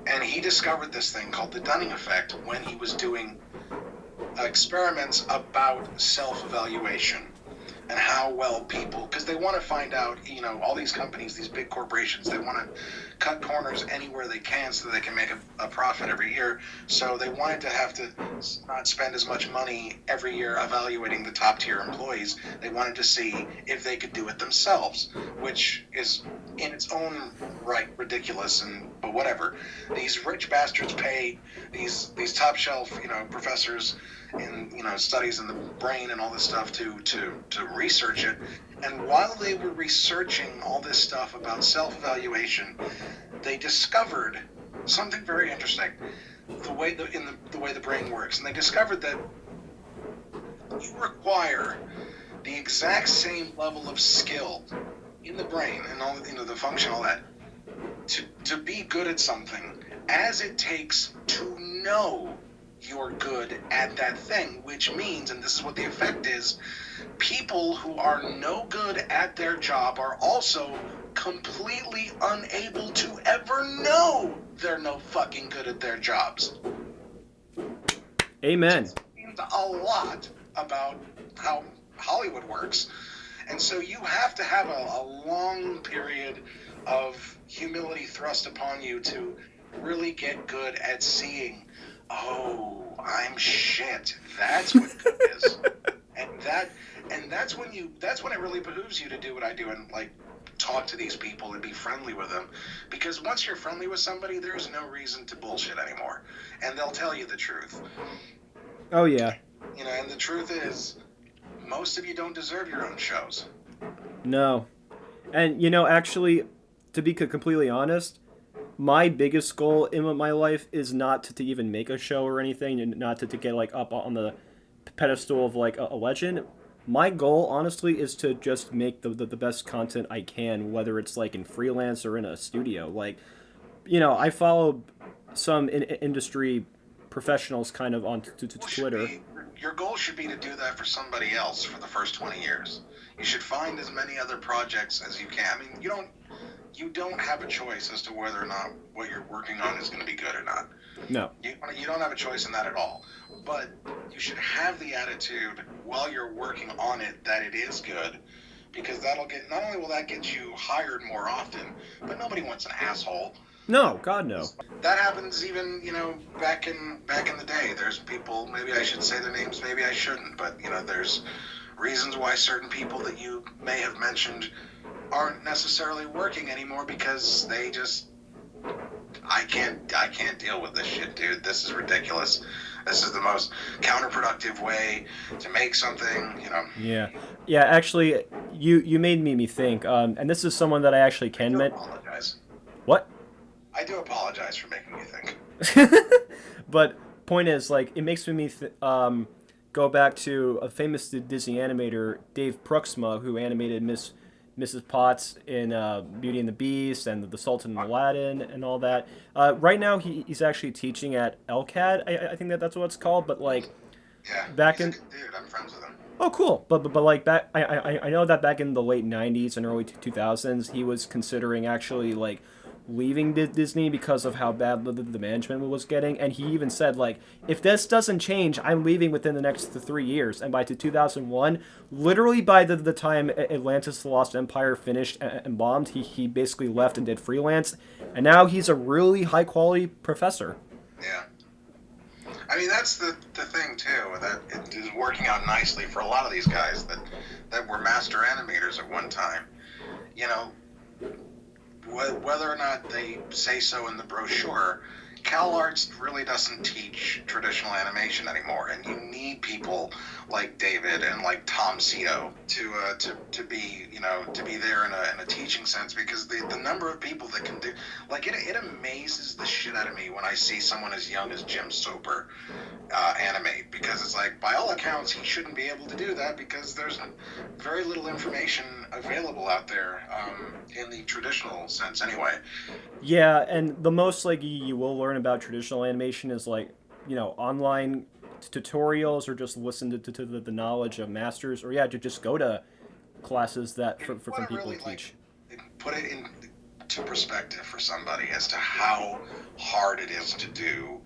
and he discovered this thing called the Dunning effect when he was doing experiments about self-evaluation and how well people, because they want to find out, all these companies, these big corporations, they want to cut corners anywhere they can so they can make a profit every year. So they wanted to have to not spend as much money every year evaluating the top tier employees. They wanted to see if they could do it themselves, which is in its own right ridiculous, but whatever. These rich bastards pay these top shelf professors in studies in the brain and all this stuff to research it. And while they were researching all this stuff about self-evaluation, they discovered something very interesting, the way the brain works. And they discovered that you require the exact same level of skill in the brain and all the function, all that, to be good at something as it takes to know you're good at that thing, which means, and this is what the effect is, people who are no good at their job are also completely unable to ever know they're no fucking good at their jobs. Amen. It means a lot about how Hollywood works. And so you have to have a long period of humility thrust upon you to really get good at seeing, oh, I'm shit. That's what good is. And that's when it really behooves you to do what I do and talk to these people and be friendly with them. Because once you're friendly with somebody, there's no reason to bullshit anymore. And they'll tell you the truth. Oh yeah. And the truth is, most of you don't deserve your own shows. No. And actually, to be completely honest, my biggest goal in my life is not to even make a show or anything, and not to get up on the pedestal of a legend. My goal, honestly, is to just make the best content I can, whether it's in freelance or in a studio. I follow some industry professionals kind of on Twitter. Your goal should be to do that for somebody else for the first 20 years. You should find as many other projects as you can. I mean, you don't have a choice as to whether or not what you're working on is going to be good or not. No. You don't have a choice in that at all. But you should have the attitude while you're working on it that it is good, because not only will that get you hired more often, but nobody wants an asshole. No, God no. That happens even, back in the day. There's people, maybe I should say their names, maybe I shouldn't, but there's reasons why certain people that you may have mentioned aren't necessarily working anymore, because they just, I can't deal with this shit, dude. This is ridiculous. This is the most counterproductive way to make something, Yeah. Yeah, actually, you made me think, and this is someone that I actually can I do apologize. What? I do apologize for making you think. But point is, it makes me go back to a famous Disney animator, Dave Proxima, who animated Mrs. Potts in Beauty and the Beast and The Sultan and Aladdin and all that. Right now, he's actually teaching at LCAD. I think that's what it's called. But Yeah, back he's a in good dude. I'm friends with him. Oh, cool. But like back, I know that back in the late '90s and early 2000s, he was considering actually like leaving Disney because of how bad the management was getting, and he even said like, if this doesn't change, I'm leaving within the next 3 years. And by 2001, literally by the time Atlantis: The Lost Empire finished and bombed, he basically left and did freelance, and now he's a really high quality professor. Yeah. I mean, that's the thing too, that it is working out nicely for a lot of these guys that were master animators at one time. You know, whether or not they say so in the brochure, CalArts really doesn't teach traditional animation anymore, and you need people like David and like Thompson to be, you know, to be there in a teaching sense, because the number of people that can do, like, it amazes the shit out of me when I see someone as young as Jim Soper animate, because it's like, by all accounts, he shouldn't be able to do that because there's very little information available out there, in the traditional sense anyway. Yeah, and the most like you will learn about traditional animation is like, online tutorials, or just listen to the knowledge of masters, or yeah, to just go to classes that from Want to people really who like teach. put it into perspective for somebody as to how hard it is to do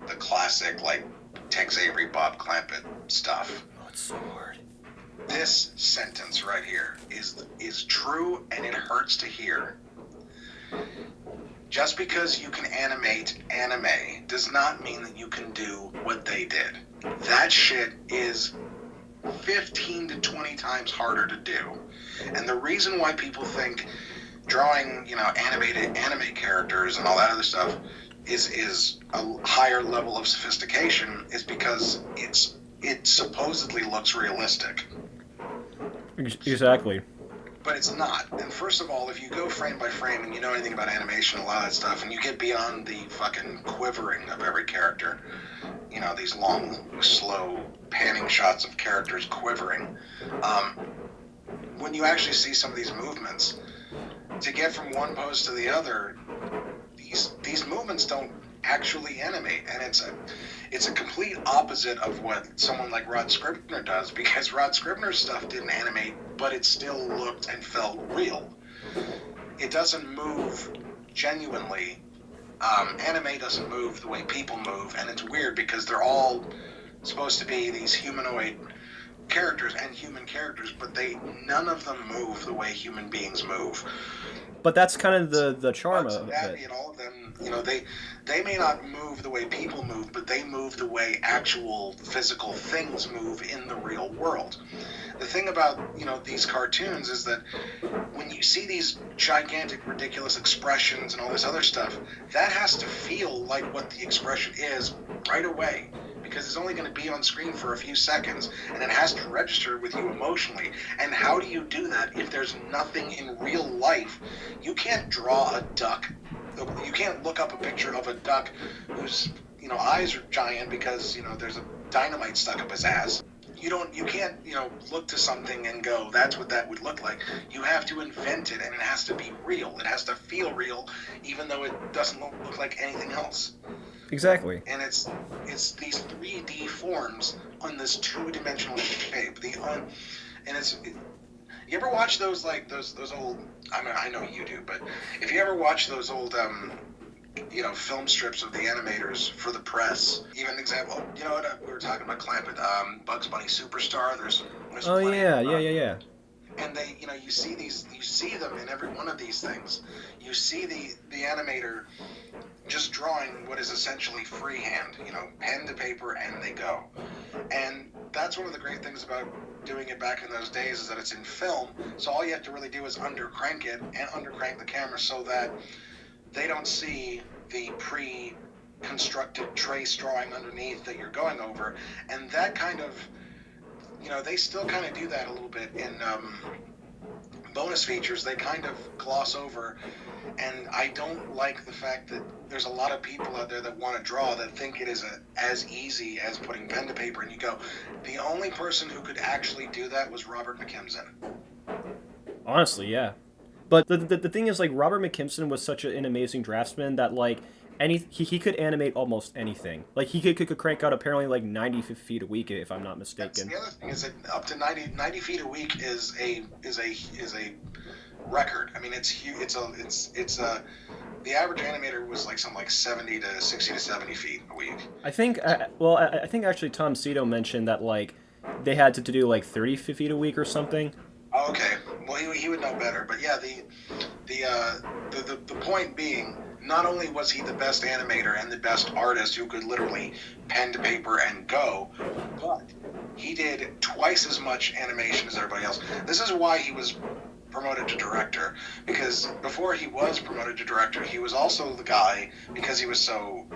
the classic, like, Tex Avery, Bob Clampett stuff. Oh, it's so hard. This sentence right here is true, and it hurts to hear. Just because you can animate anime does not mean that you can do what they did. That shit is 15 to 20 times harder to do. And the reason why people think drawing, animated anime characters and all that other stuff is a higher level of sophistication is because it supposedly looks realistic. Exactly. But it's not. And first of all, if you go frame by frame and you know anything about animation, a lot of that stuff, and you get beyond the fucking quivering of every character, these long, slow, panning shots of characters quivering, when you actually see some of these movements, to get from one pose to the other, these movements don't actually animate, and it's a complete opposite of what someone like Rod Scribner does, because Rod Scribner's stuff didn't animate, but it still looked and felt real. It doesn't move genuinely. Anime doesn't move the way people move, and it's weird because they're all supposed to be these humanoid characters and human characters, but none of them move the way human beings move. But that's kind of the charm Bugs of and it. Daffy and all of them, they may not move the way people move, but they move the way actual physical things move in the real world. The thing about, these cartoons is that when you see these gigantic, ridiculous expressions and all this other stuff, that has to feel like what the expression is right away, because it's only going to be on screen for a few seconds, and it has to register with you emotionally. And how do you do that if there's nothing in real life? You can't draw a duck. You can't look up a picture of a duck whose, eyes are giant because, there's a dynamite stuck up his ass. You can't, look to something and go, that's what that would look like. You have to invent it, and it has to be real. It has to feel real, even though it doesn't look like anything else. Exactly. And it's these 3D forms on this two-dimensional shape. You ever watch those old? I mean, I know you do, but if you ever watch those old film strips of the animators for the press, even an example, what we were talking about Clampett, Bugs Bunny Superstar. There's Oh plenty yeah, of, yeah. and they, you see them in every one of these things. You see the animator just drawing what is essentially freehand, pen to paper, and they go. And that's one of the great things about doing it back in those days, is that it's in film, so all you have to really do is undercrank it and undercrank the camera so that they don't see the pre-constructed trace drawing underneath that you're going over. And that kind of, they still kind of do that a little bit in bonus features. They kind of gloss over, and I don't like the fact that there's a lot of people out there that want to draw that think it is as easy as putting pen to paper, and you go, the only person who could actually do that was Robert McKimson. Honestly, yeah. But the thing is, like, Robert McKimson was such an amazing draftsman that, like, he could animate almost anything. Like he could crank out apparently like 90 feet a week, if I'm not mistaken. That's the other thing is that up to 90 feet a week is a record. I mean, it's huge. It's the average animator was like something like 70 to 60 to 70 feet a week. I think I think actually Tom Cito mentioned that like they had to do like 30 feet a week or something. Oh, okay. Well, he would know better. But yeah, the point being, not only was he the best animator and the best artist who could literally pen to paper and go, but he did twice as much animation as everybody else. This is why he was promoted to director, because before he was promoted to director, he was also the guy, because he was so,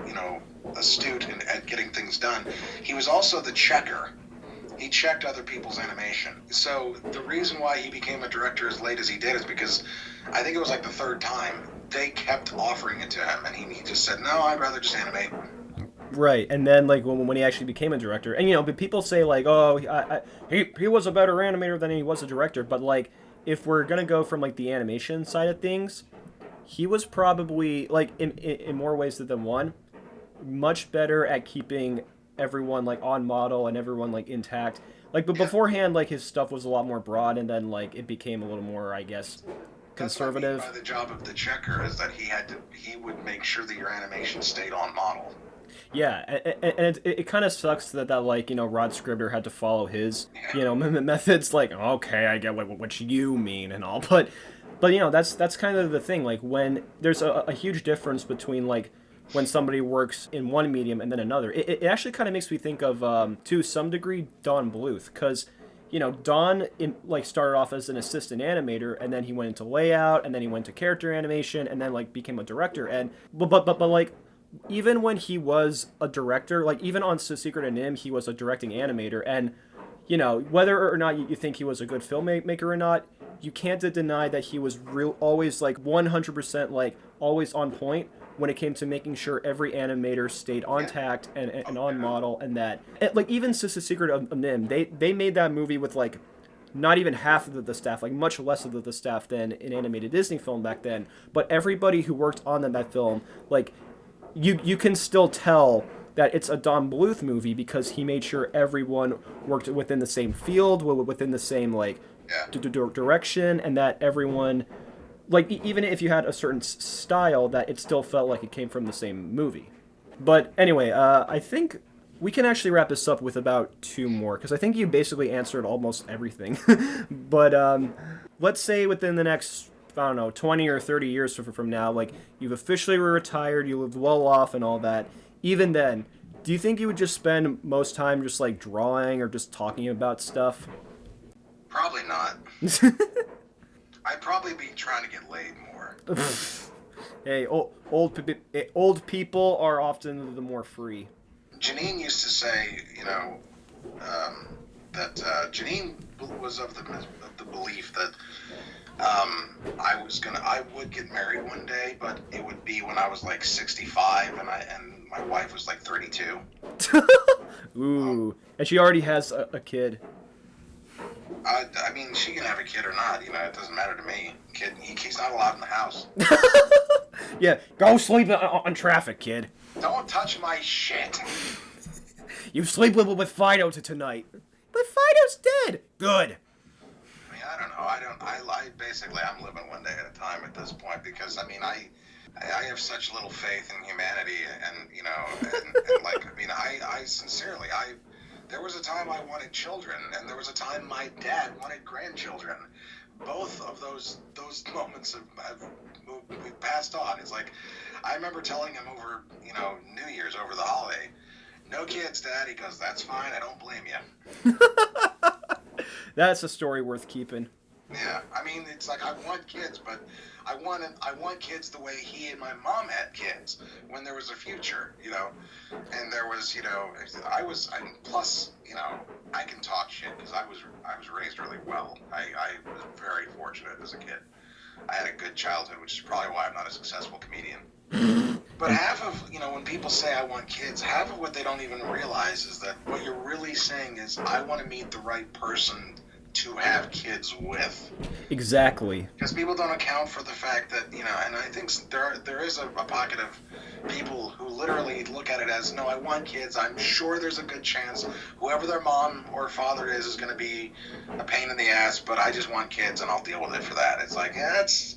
astute at getting things done, he was also the checker. He checked other people's animation. So the reason why he became a director as late as he did is because I think it was like the third time they kept offering it to him, and he just said, no, I'd rather just animate. Right, and then like when he actually became a director, and but people say like, oh, he was a better animator than he was a director, but like if we're gonna go from like the animation side of things, he was probably like in more ways than one, much better at keeping everyone like on model and everyone like intact. Like, but beforehand, like his stuff was a lot more broad, and then like it became a little more, I guess, conservative. That's what I mean by the job of the checker is that he would make sure that your animation stayed on model. Yeah, and it kind of sucks that like Rod Scribner had to follow his methods. Like, okay, I get what you mean and all, but that's kind of the thing. Like when there's a huge difference between like when somebody works in one medium and then another. It actually kind of makes me think of to some degree Don Bluth, because Don started off as an assistant animator, and then he went into layout, and then he went to character animation, and then like became a director. And but like even when he was a director, like even on Secret of Nim, he was a directing animator. And whether or not you think he was a good filmmaker or not, you can't deny that he was always like 100% like always on point when it came to making sure every animator stayed on tact and on model, and that like even Secret of Nim, they made that movie with like not even half of the staff, like much less of the staff than an animated Disney film back then. But everybody who worked on that film, like you can still tell that it's a Don Bluth movie, because he made sure everyone worked within the same field, within the same like direction, and that everyone, like even if you had a certain style, that it still felt like it came from the same movie. But anyway, I think we can actually wrap this up with about two more, because I think you basically answered almost everything. But let's say within the next, I don't know, 20 or 30 years from now, like you've officially retired, you lived well off and all that. Even then, do you think you would just spend most time just like drawing or just talking about stuff? Probably not. I'd probably be trying to get laid more. Hey, old people are often the more free. Janine used to say, that Janine was of the belief that I would get married one day, but it would be when I was like 65 and my wife was like 32. Ooh, and she already has a kid. I mean, she can have a kid or not. It doesn't matter to me. Kid, he's not allowed in the house. Yeah, go sleep on traffic, kid. Don't touch my shit. You sleep with Fido tonight. But Fido's dead. Good. I mean, I don't know. I basically, I'm living one day at a time at this point, because I mean, I have such little faith in humanity, and like, I mean, I sincerely, there was a time I wanted children, and there was a time my dad wanted grandchildren. Both of those moments we've passed on. It's like, I remember telling him over, New Year's, over the holiday, no kids, Dad. He goes, that's fine. I don't blame you. That's a story worth keeping. Yeah, I mean, it's like, I want kids, but I want kids the way he and my mom had kids, when there was a future, and there was, plus, I can talk shit, because I was raised really well. I was very fortunate as a kid. I had a good childhood, which is probably why I'm not a successful comedian. But half of, when people say I want kids, half of what they don't even realize is that what you're really saying is, I want to meet the right person to have kids with. Exactly. Because people don't account for the fact that, and I think there is a pocket of people who literally look at it as, no, I want kids. I'm sure there's a good chance whoever their mom or father is going to be a pain in the ass, but I just want kids and I'll deal with it for that. It's like, yeah, that's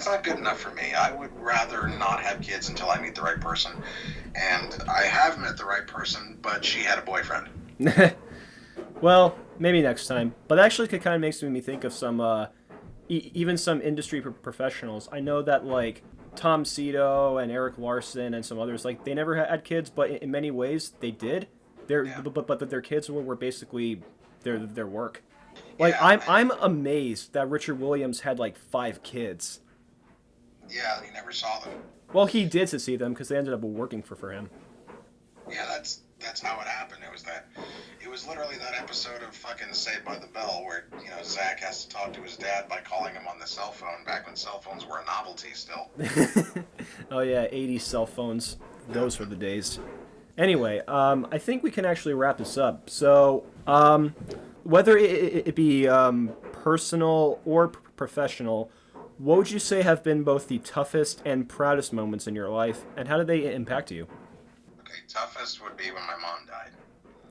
not good enough for me. I would rather not have kids until I meet the right person. And I have met the right person, but she had a boyfriend. Well, maybe next time. But actually, it kind of makes me think of some, even some industry professionals. I know that like Tom Cito and Eric Larson and some others, like they never had kids, but in many ways they did. But their kids were basically their work. Like Yeah, I'm amazed that Richard Williams had like 5 kids. yeah, he never saw them. Well, he did to see them because they ended up working for him. Yeah, that's how it happened. It was literally that episode of fucking Saved by the Bell where, Zach has to talk to his dad by calling him on the cell phone back when cell phones were a novelty still. Oh yeah, 80s cell phones. Those were the days. Anyway, I think we can actually wrap this up. So, whether it be personal or professional, what would you say have been both the toughest and proudest moments in your life, and how did they impact you? Okay, toughest would be when my mom died.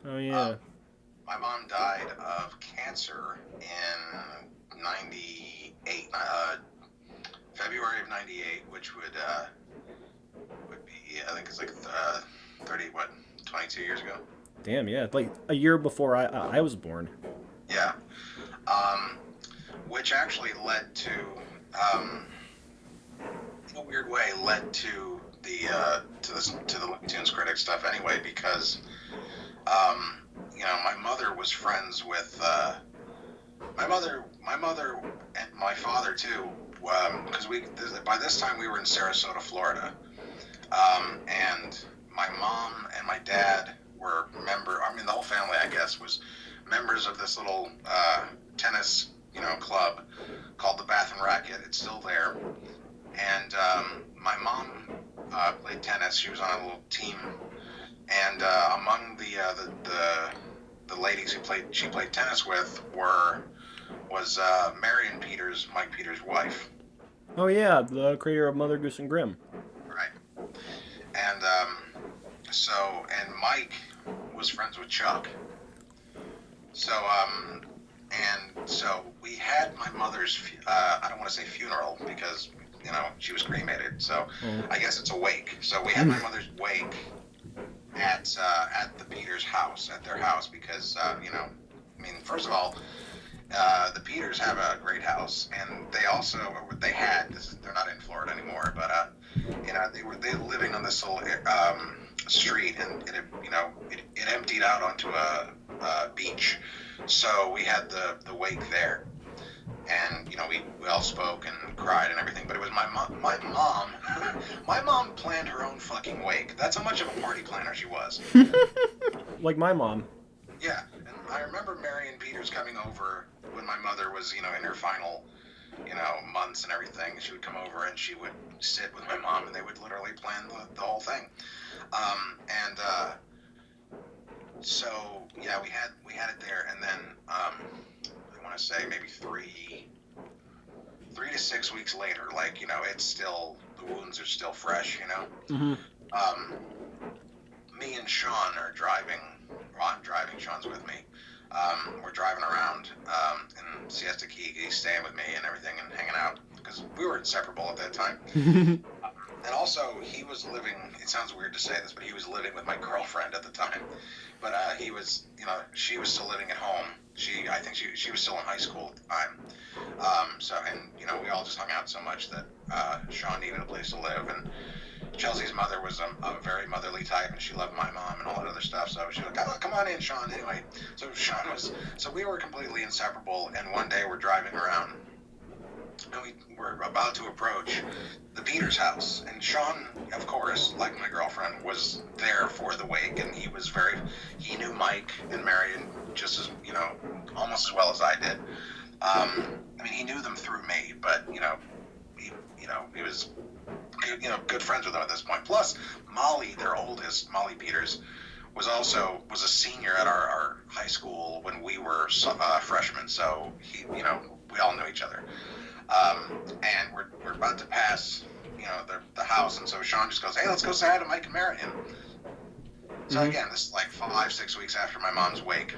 Oh yeah. My mom died of cancer in 98, February of 98, which would be, I think it's like 22 years ago. Damn, yeah, like a year before I was born. Yeah. Which actually led to, in a weird way, led to the Looney Tunes Critic stuff anyway, because, my mother was friends with, my mother and my father too, because by this time we were in Sarasota, Florida, and my mom and my dad were the whole family, I guess, was members of this little tennis, club called the Bath and Racket. It's still there. And my mom played tennis. She was on a little team. And among the ladies she played tennis with was Marion Peters, Mike Peters' wife. Oh yeah, the creator of Mother Goose and Grimm. Right. And and Mike was friends with Chuck. So we had my mother's, I don't want to say funeral because, she was cremated. So I guess it's a wake. So we had my mother's wake at the Peters house, at their house, because, first of all, the Peters have a great house, and they're not in Florida anymore, but, they were living on this little street, and it emptied out onto a beach. So we had the wake there, and we all spoke and cried and everything. But it was my mom. My mom planned her own fucking wake. That's how much of a party planner she was. Like my mom. Yeah, and I remember Marion Peters coming over when my mother was in her final months and everything. She would come over and she would sit with my mom, and they would literally plan the whole thing. So yeah, we had it there, and then I want to say maybe 3 to 6 weeks later, it's still, the wounds are still fresh, Mm-hmm. Me and Sean are driving. Well, I'm driving. Sean's with me. We're driving around in Siesta Key. He's staying with me and everything and hanging out because we were inseparable at that time. And also, he was living, it sounds weird to say this, but he was living with my girlfriend at the time. But he was, she was still living at home. I think she was still in high school at the time. We all just hung out so much that Sean needed a place to live. And Chelsea's mother was a very motherly type, and she loved my mom and all that other stuff. So she was like, oh, come on in, Sean. Anyway, so we were completely inseparable. And one day we're driving around, and we were about to approach the Peters house. And Sean, of course, like my girlfriend, was there for the wake, and he knew Mike and Marion just as, almost as well as I did. He knew them through me, but, he was, good friends with them at this point. Plus, Molly, their oldest, Molly Peters, was a senior at our high school when we were freshmen. So we all knew each other. And we're about to pass, the house, and so Sean just goes, "Hey, let's go say hi to Mike and Marion." So again, this is like 5-6 weeks after my mom's wake,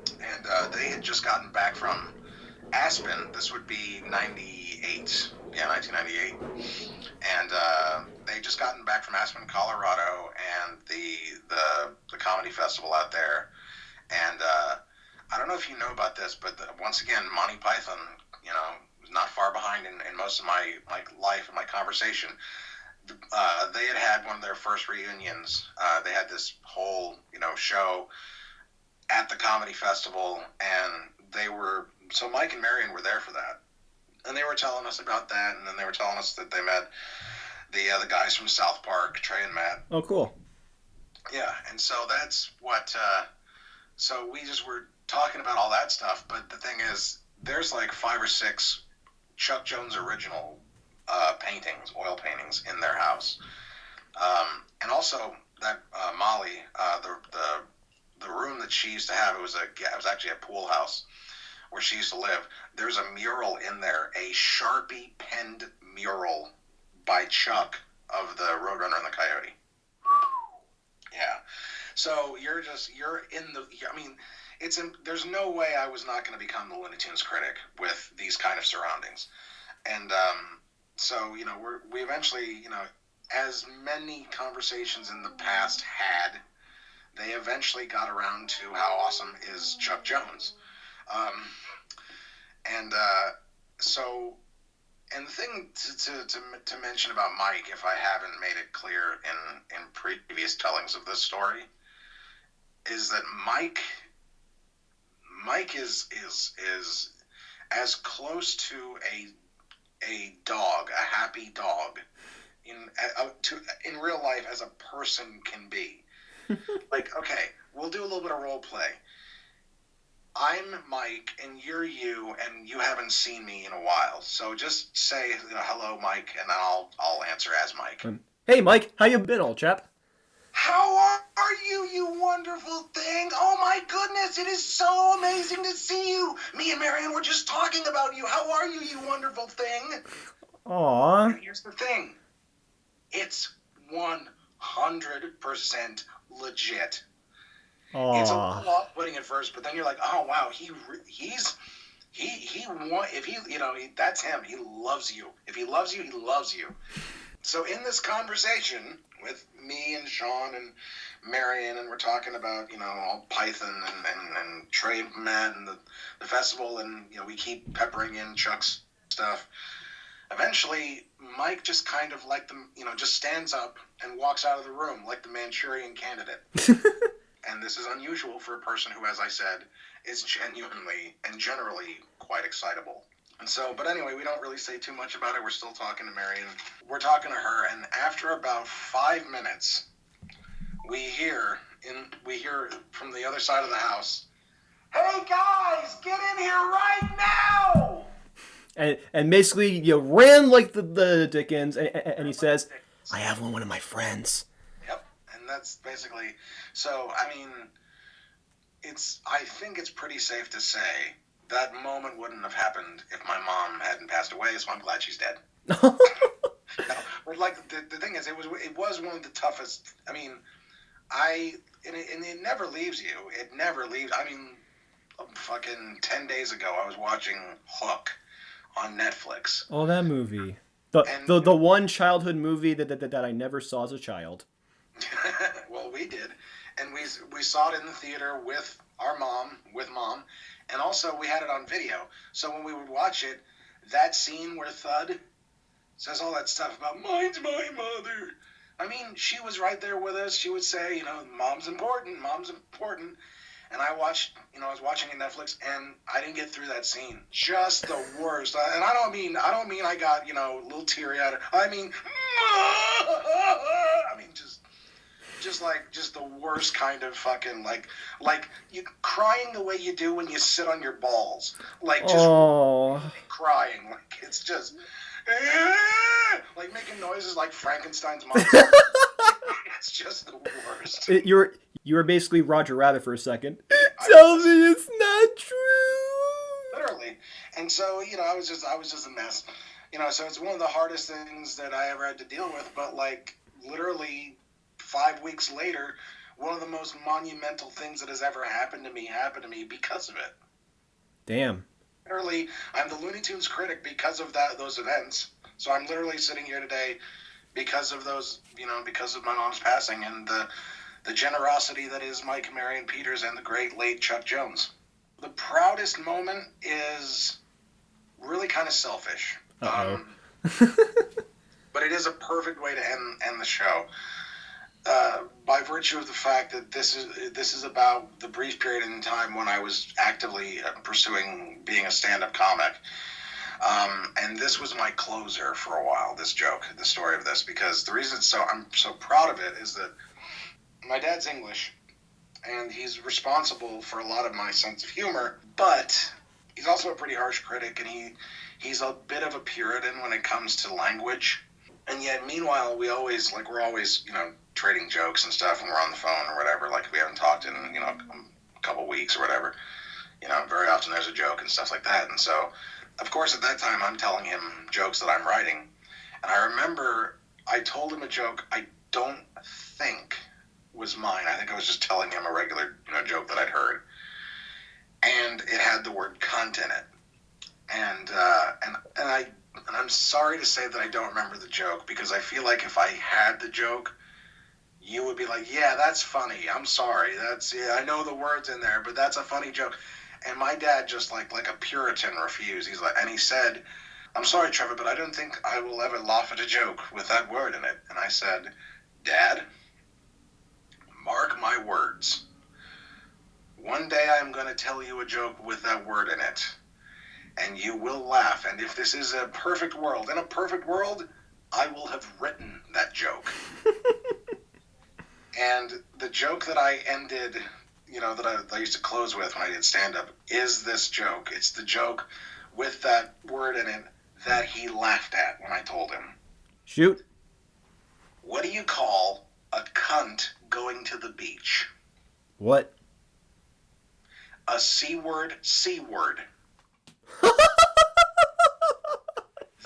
and they had just gotten back from Aspen. This would be 1998, and they just gotten back from Aspen, Colorado, and the comedy festival out there. And I don't know if you know about this, but once again, Monty Python, was not far behind in most of my life and my conversation. They had one of their first reunions. They had this whole show at the comedy festival, and so Mike and Marion were there for that, and they were telling us about that, and then they were telling us that they met the guys from South Park, Trey and Matt. Oh, cool. Yeah, and so that's what. So we just were talking about all that stuff, but the thing is, there's like 5 or 6 Chuck Jones original paintings, oil paintings, in their house, and also that Molly, the room that she used to have, it was actually a pool house where she used to live. There's a mural in there, a Sharpie penned mural by Chuck of the Roadrunner and the Coyote. Yeah. So there's no way I was not going to become the Looney Tunes Critic with these kind of surroundings. And so we eventually, as many conversations in the past had, they eventually got around to how awesome is Chuck Jones. And the thing to mention about Mike, if I haven't made it clear in previous tellings of this story, is that Mike is as close to a dog, a happy dog, in real life as a person can be. Like, okay, we'll do a little bit of role play. I'm Mike, and you're you, and you haven't seen me in a while. So just say, hello, Mike, and then I'll answer as Mike. Hey, Mike, how you been, old chap? How are you, you wonderful thing? Oh my goodness, it is so amazing to see you. Me and Marion were just talking about you. How are you, you wonderful thing? Aww. And here's the thing. It's 100% legit. Aww. It's a little off-putting at first, but then you're like, oh wow, that's him. He loves you. If he loves you, he loves you. So in this conversation with me and Sean and Marion, and we're talking about, all Python and Trey and Matt and the festival, and, we keep peppering in Chuck's stuff. Eventually, Mike just kind of just stands up and walks out of the room like the Manchurian Candidate. And this is unusual for a person who, as I said, is genuinely and generally quite excitable. And so, but anyway, we don't really say too much about it. We're still talking to Marion. We're talking to her, and after about 5 minutes, we hear from the other side of the house, "Hey guys, get in here right now!" And basically, you ran like the Dickens, and he says, "I have one of my friends." Yep, and that's basically. So I mean, I think it's pretty safe to say that moment wouldn't have happened if my mom hadn't passed away. So I'm glad she's dead. No, but the thing is, it was one of the toughest. I mean, it never leaves you. It never leaves. I mean, fucking 10 days ago, I was watching Hook on Netflix. Oh, that movie. The one childhood movie that I never saw as a child. Well, we did, and we saw it in the theater with mom, and also we had it on video. So when we would watch it, that scene where Thud says all that stuff about "mine's my mother," I mean, she was right there with us. She would say, "Mom's important, mom's important." And I was watching it Netflix, and I didn't get through that scene. Just the worst. And I don't mean I got, a little teary-eyed. I mean, just the worst kind of fucking, like you crying the way you do when you sit on your balls. Like, just crying. Like, it's just, like making noises like Frankenstein's monster. It's just the worst. You were basically Roger Rabbit for a second. Tell me it's not true. Literally. And so, I was just a mess. So it's one of the hardest things that I ever had to deal with. But like literally 5 weeks later, one of the most monumental things that has ever happened to me because of it. Damn. Literally, I'm the Looney Tunes Critic because of those events. So I'm literally sitting here today because of those, because of my mom's passing and the generosity that is Mike Marion Peters and the great late Chuck Jones. The proudest moment is really kind of selfish. Uh-oh. But it is a perfect way to end the show. By virtue of the fact that this is about the brief period in time when I was actively pursuing being a stand-up comic. And this was my closer for a while, this joke, the story of this, because the reason I'm so proud of it is that my dad's English, and he's responsible for a lot of my sense of humor, but he's also a pretty harsh critic, and he's a bit of a Puritan when it comes to language. And yet, meanwhile, we're always, trading jokes and stuff when we're on the phone or whatever, like we haven't talked in, a couple weeks or whatever. Very often there's a joke and stuff like that. And so, of course, at that time, I'm telling him jokes that I'm writing. And I remember I told him a joke I don't think was mine. I think I was just telling him a regular, joke that I'd heard. And it had the word cunt in it. And I'm sorry to say that I don't remember the joke, because I feel like if I had the joke, you would be like, yeah, that's funny. I'm sorry. I know the words in there, but that's a funny joke. And my dad just like a Puritan refused. And he said, I'm sorry, Trevor, but I don't think I will ever laugh at a joke with that word in it. And I said, Dad, mark my words. One day I'm going to tell you a joke with that word in it, and you will laugh. And if this is a perfect world, in a perfect world, I will have written that joke. And the joke that I ended, that I used to close with when I did stand-up, is this joke. It's the joke with that word in it that he laughed at when I told him. Shoot. What do you call a cunt going to the beach? What? A C-word, C-word.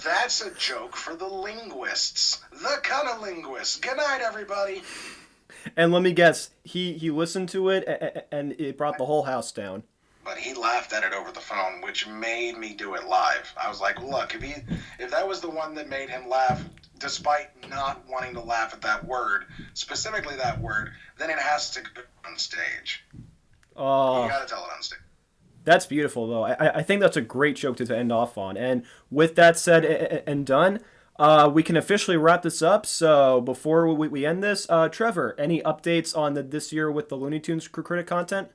That's a joke for the linguists. The cunnilinguists. Good night, everybody. And let me guess, he listened to it and it brought the whole house down. But he laughed at it over the phone, which made me do it live. I was like, look, if that was the one that made him laugh, despite not wanting to laugh at that word, specifically that word, then it has to go on stage. Oh, you gotta tell it on stage. That's beautiful, though. I think that's a great joke to end off on. And with that said and done, we can officially wrap this up. So before we end this, Trevor, any updates on this year with the Looney Tunes Critic content?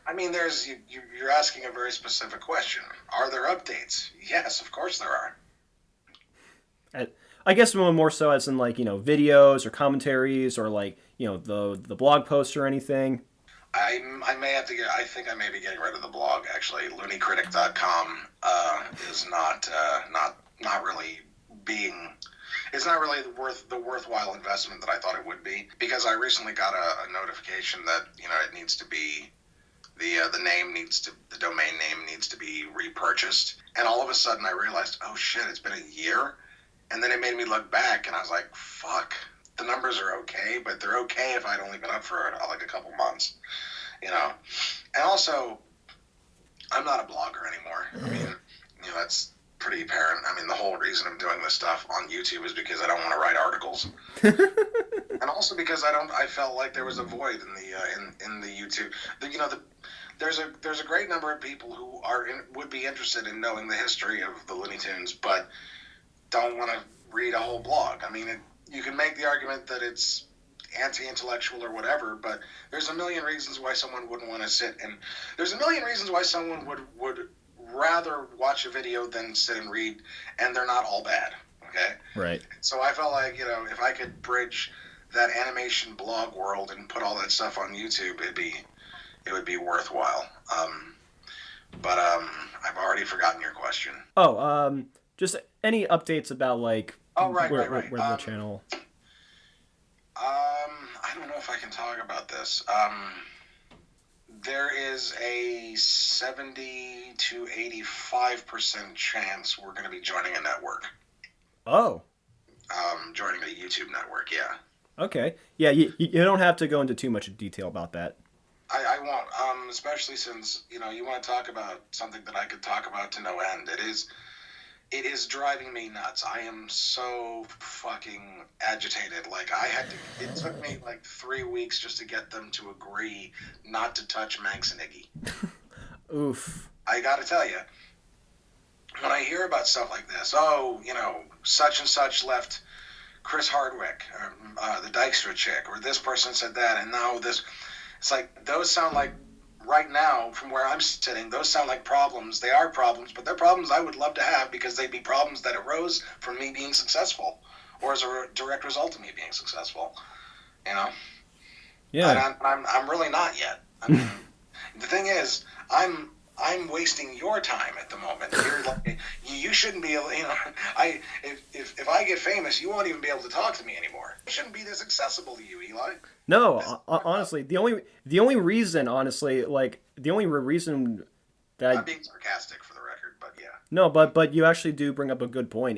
I mean, you're asking a very specific question. Are there updates? Yes, of course there are. I guess more so as in videos or commentaries or the blog posts or anything. I may have to I think I may be getting rid of the blog, actually. LooneyCritic.com is not really being... It's not really the worthwhile investment that I thought it would be, because I recently got a notification that, it needs to be... The domain name needs to be repurchased. And all of a sudden I realized, oh shit, it's been a year? And then it made me look back and I was like, fuck. The numbers are okay, but they're okay if I'd only been up for a couple months, And also, I'm not a blogger anymore. I mean, that's pretty apparent. I mean, the whole reason I'm doing this stuff on YouTube is because I don't want to write articles, and also because I felt like there was a void in the YouTube. There's a great number of people who would be interested in knowing the history of the Looney Tunes, but don't want to read a whole blog. I mean, you can make the argument that it's anti-intellectual or whatever, but there's a million reasons why someone wouldn't want to sit, and there's a million reasons why someone would rather watch a video than sit and read, and they're not all bad, okay? Right. So I felt like, if I could bridge that animation blog world and put all that stuff on YouTube, it would be worthwhile. But I've already forgotten your question. Just any updates about where the channel? I I can talk about this. There is a 70 to 85% chance we're going to be joining a network. Oh. Joining a YouTube network, yeah. Okay. Yeah, you don't have to go into too much detail about that. I won't, especially since, you want to talk about something that I could talk about to no end. It is driving me nuts. I am so fucking agitated. Like, it took me like 3 weeks just to get them to agree not to touch Manx and Iggy. Oof. I gotta tell you, when I hear about stuff like this, such and such left Chris Hardwick, or the Dykstra chick, or this person said that, and now this, it's like, those sound like, right now, from where I'm sitting, those sound like problems. They are problems, but they're problems I would love to have because they'd be problems that arose from me being successful, or as a direct result of me being successful. Yeah. And I'm really not yet. I mean, the thing is, I'm wasting your time at the moment. You're like, you shouldn't be able. If I get famous, you won't even be able to talk to me anymore. It shouldn't be this accessible to you, Eli. No, honestly, the only reason, that I'm being sarcastic for the record, but yeah. No, but you actually do bring up a good point.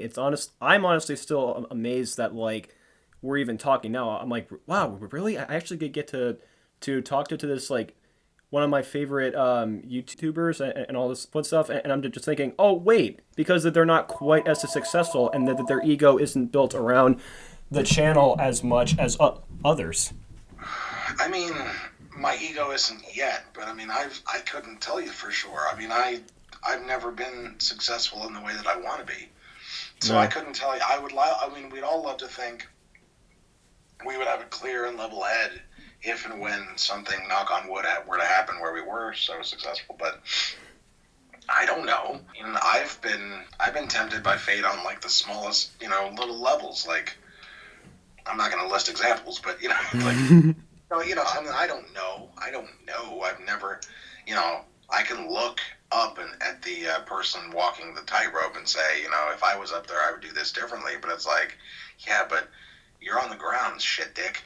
I'm honestly still amazed that like we're even talking now. I'm like, wow, really? I actually get to talk to this like one of my favorite YouTubers and all this fun stuff, and I'm just thinking, oh wait, because they're not quite as successful, and that their ego isn't built around the channel as much as others. I mean, my ego isn't yet, but I mean, I couldn't tell you for sure. I mean, I've never been successful in the way that I want to be, so No. I couldn't tell you. We'd all love to think we would have a clear and level head if and when something, knock on wood, were to happen where we were so successful, but I don't know. I've been tempted by fate on like the smallest, little levels. Like, I'm not going to list examples, but like. I mean, I don't know. I've never, I can look up at the person walking the tightrope and say, if I was up there, I would do this differently. But it's like, yeah, but you're on the ground, shit dick.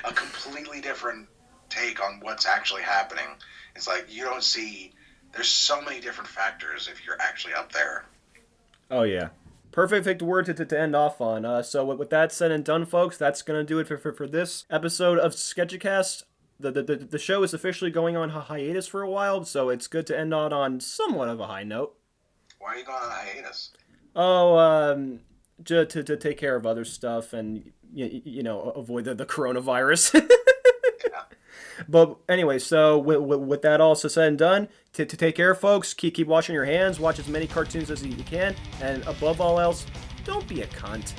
A completely different take on what's actually happening. It's like, you don't see, there's so many different factors if you're actually up there. Oh yeah. Perfect word to end off on. So with that said and done, folks, that's going to do it for this episode of Sketchcast. The show is officially going on hiatus for a while, so it's good to end on somewhat of a high note. Why are you going on hiatus? Oh, to take care of other stuff and, avoid the coronavirus. Yeah. But anyway, so with that all said and done, to take care, folks, keep washing your hands, watch as many cartoons as you can, and above all else, don't be a cunt.